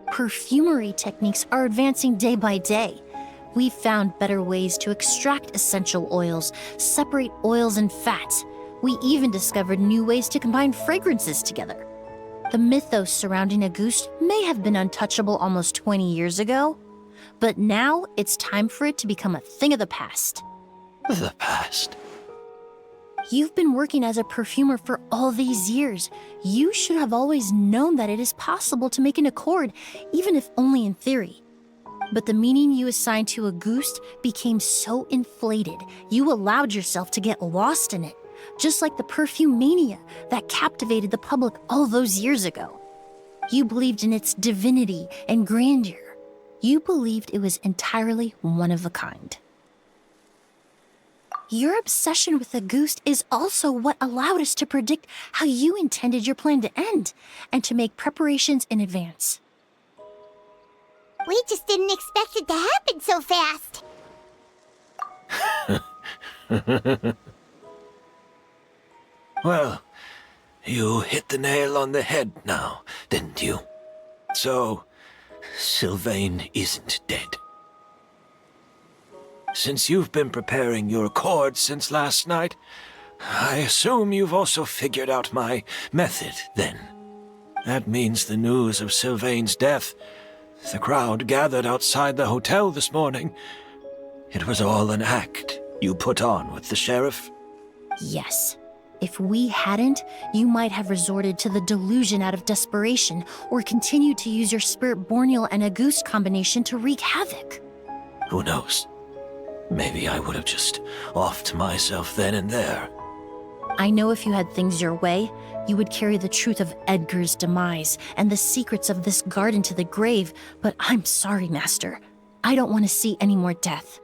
Perfumery techniques are advancing day by day. We've found better ways to extract essential oils, separate oils and fats. We even discovered new ways to combine fragrances together. The mythos surrounding Auguste may have been untouchable almost 20 years ago, but now it's time for it to become a thing of the past. The past? You've been working as a perfumer for all these years. You should have always known that it is possible to make an accord, even if only in theory. But the meaning you assigned to Auguste became so inflated, you allowed yourself to get lost in it, just like the perfume mania that captivated the public all those years ago. You believed in its divinity and grandeur. You believed it was entirely one of a kind. Your obsession with Auguste is also what allowed us to predict how you intended your plan to end, and to make preparations in advance. We just didn't expect it to happen so fast. Well, you hit the nail on the head now, didn't you? So, Sylvain isn't dead. Since you've been preparing your accord since last night, I assume you've also figured out my method, then. That means the news of Sylvain's death The crowd gathered outside the hotel this morning. It was all an act you put on with the sheriff. Yes. If we hadn't, you might have resorted to the delusion out of desperation, or continued to use your spirit Borneal and Auguste combination to wreak havoc. Who knows? Maybe I would have just offed myself then and there. I know if you had things your way, you would carry the truth of Edgar's demise and the secrets of this garden to the grave, but I'm sorry, Master. I don't want to see any more death.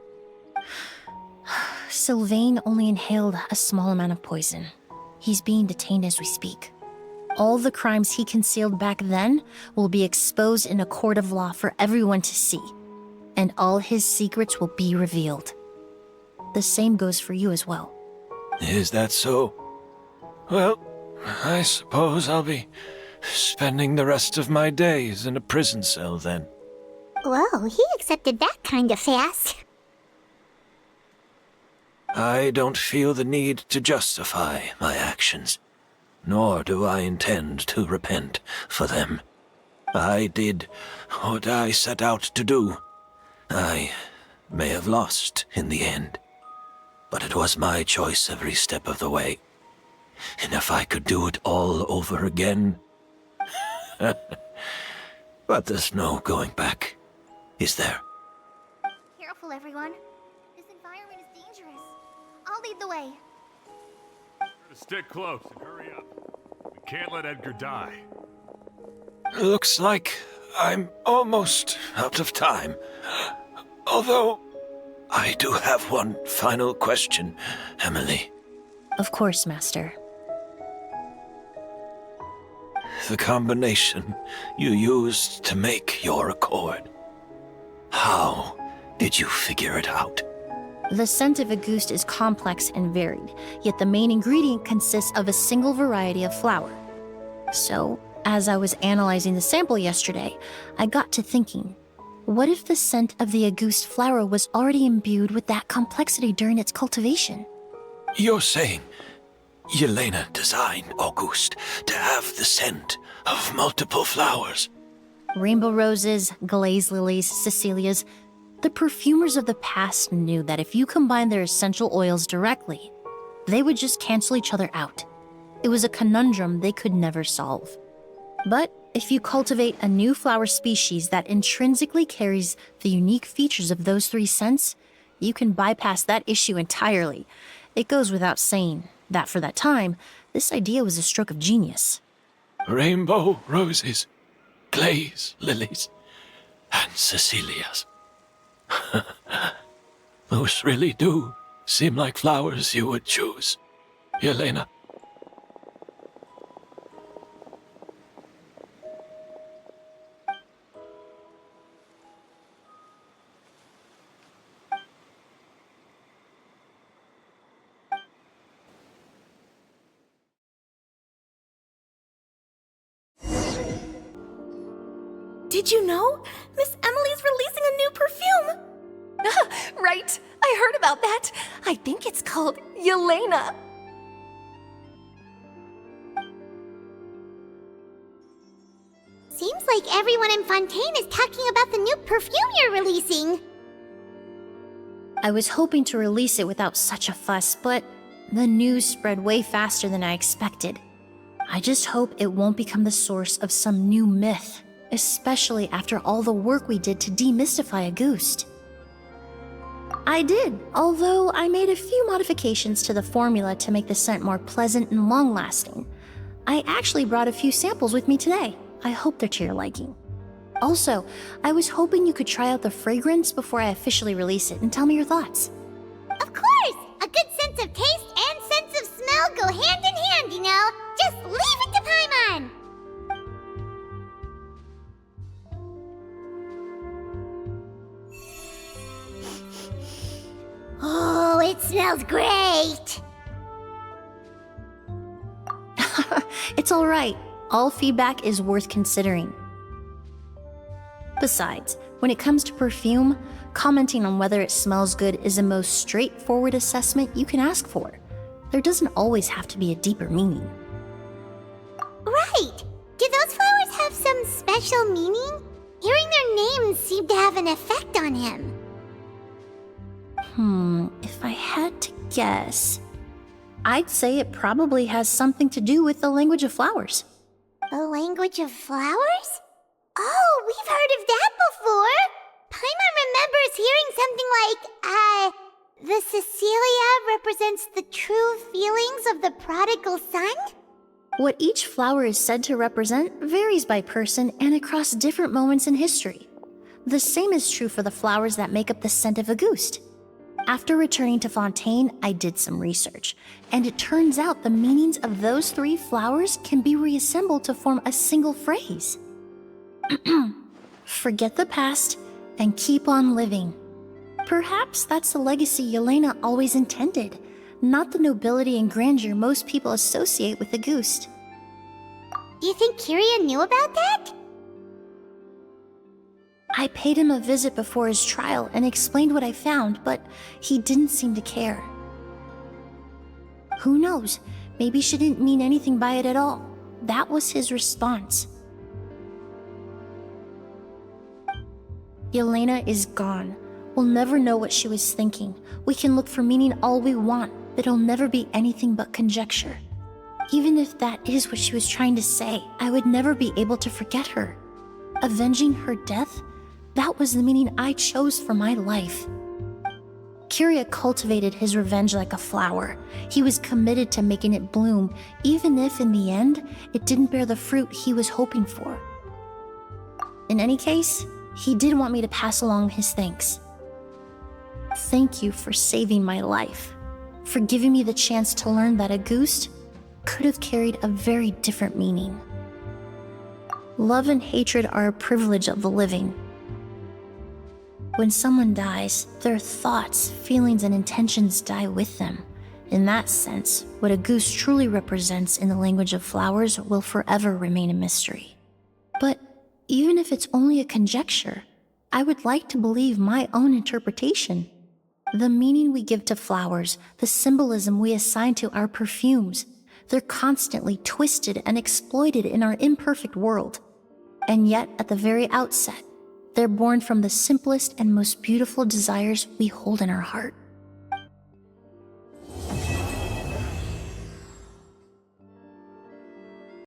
Sylvain only inhaled a small amount of poison. He's being detained as we speak. All the crimes he concealed back then will be exposed in a court of law for everyone to see, and all his secrets will be revealed. The same goes for you as well. Is that so? Well, I suppose I'll be spending the rest of my days in a prison cell then. Whoa, he accepted that kind of fast. I don't feel the need to justify my actions, nor do I intend to repent for them. I did what I set out to do. I may have lost in the end, but it was my choice every step of the way. And if I could do it all over again... But there's no going back, is there? Careful, everyone. This environment is dangerous. I'll lead the way. Stick close and hurry up. We can't let Edgar die. Looks like I'm almost out of time. Although, I do have one final question, Emily. Of course, Master. The combination you used to make your accord. How did you figure it out? The scent of Auguste is complex and varied, yet the main ingredient consists of a single variety of flower. So, as I was analyzing the sample yesterday, I got to thinking, what if the scent of the Auguste flower was already imbued with that complexity during its cultivation? You're saying Yelena designed Auguste to have the scent of multiple flowers? Rainbow roses, glaze lilies, Cecilias. The perfumers of the past knew that if you combine their essential oils directly, they would just cancel each other out. It was a conundrum they could never solve. But if you cultivate a new flower species that intrinsically carries the unique features of those three scents, you can bypass that issue entirely. It goes without saying that for that time, this idea was a stroke of genius. Rainbow roses, glaze lilies, and Cecilias. Those really do seem like flowers you would choose, Yelena. Did you know? Miss Emily's releasing a new perfume! Right, I heard about that. I think it's called Yelena. Seems like everyone in Fontaine is talking about the new perfume you're releasing. I was hoping to release it without such a fuss, but the news spread way faster than I expected. I just hope it won't become the source of some new myth, especially after all the work we did to demystify Auguste. I did, although I made a few modifications to the formula to make the scent more pleasant and long-lasting. I actually brought a few samples with me today. I hope they're to your liking. Also, I was hoping you could try out the fragrance before I officially release it and tell me your thoughts. Of course! A good sense of taste and sense of smell go hand in hand, you know? Just leave it to Paimon! Oh, it smells great! It's all right. All feedback is worth considering. Besides, when it comes to perfume, commenting on whether it smells good is the most straightforward assessment you can ask for. There doesn't always have to be a deeper meaning. Right! Do those flowers have some special meaning? Hearing their names seemed to have an effect on him. If I had to guess, I'd say it probably has something to do with the language of flowers. The language of flowers? Oh, we've heard of that before. Paimon remembers hearing something like, the Cecilia represents the true feelings of the prodigal son? What each flower is said to represent varies by person and across different moments in history. The same is true for the flowers that make up the scent of 𝒎𝒃𝒂𝒍. After returning to Fontaine, I did some research, and it turns out the meanings of those 3 flowers can be reassembled to form a single phrase. Forget the past and keep on living. Perhaps that's the legacy Yelena always intended, not the nobility and grandeur most people associate with 𝒎𝒃𝒂𝒍. Do you think Kiria knew about that? I paid him a visit before his trial and explained what I found, but he didn't seem to care. Who knows? Maybe she didn't mean anything by it at all. That was his response. Yelena is gone. We'll never know what she was thinking. We can look for meaning all we want, but it'll never be anything but conjecture. Even if that is what she was trying to say, I would never be able to forget her. Avenging her death? That was the meaning I chose for my life. Kiria cultivated his revenge like a flower. He was committed to making it bloom, even if in the end, it didn't bear the fruit he was hoping for. In any case, he did want me to pass along his thanks. Thank you for saving my life, for giving me the chance to learn that 𝒎𝒃𝒂𝒍 could have carried a very different meaning. Love and hatred are a privilege of the living. When someone dies, their thoughts, feelings, and intentions die with them. In that sense, what 𝒎𝒃𝒂𝒍 truly represents in the language of flowers will forever remain a mystery. But even if it's only a conjecture, I would like to believe my own interpretation. The meaning we give to flowers, the symbolism we assign to our perfumes, they're constantly twisted and exploited in our imperfect world. And yet, at the very outset, they're born from the simplest and most beautiful desires we hold in our heart.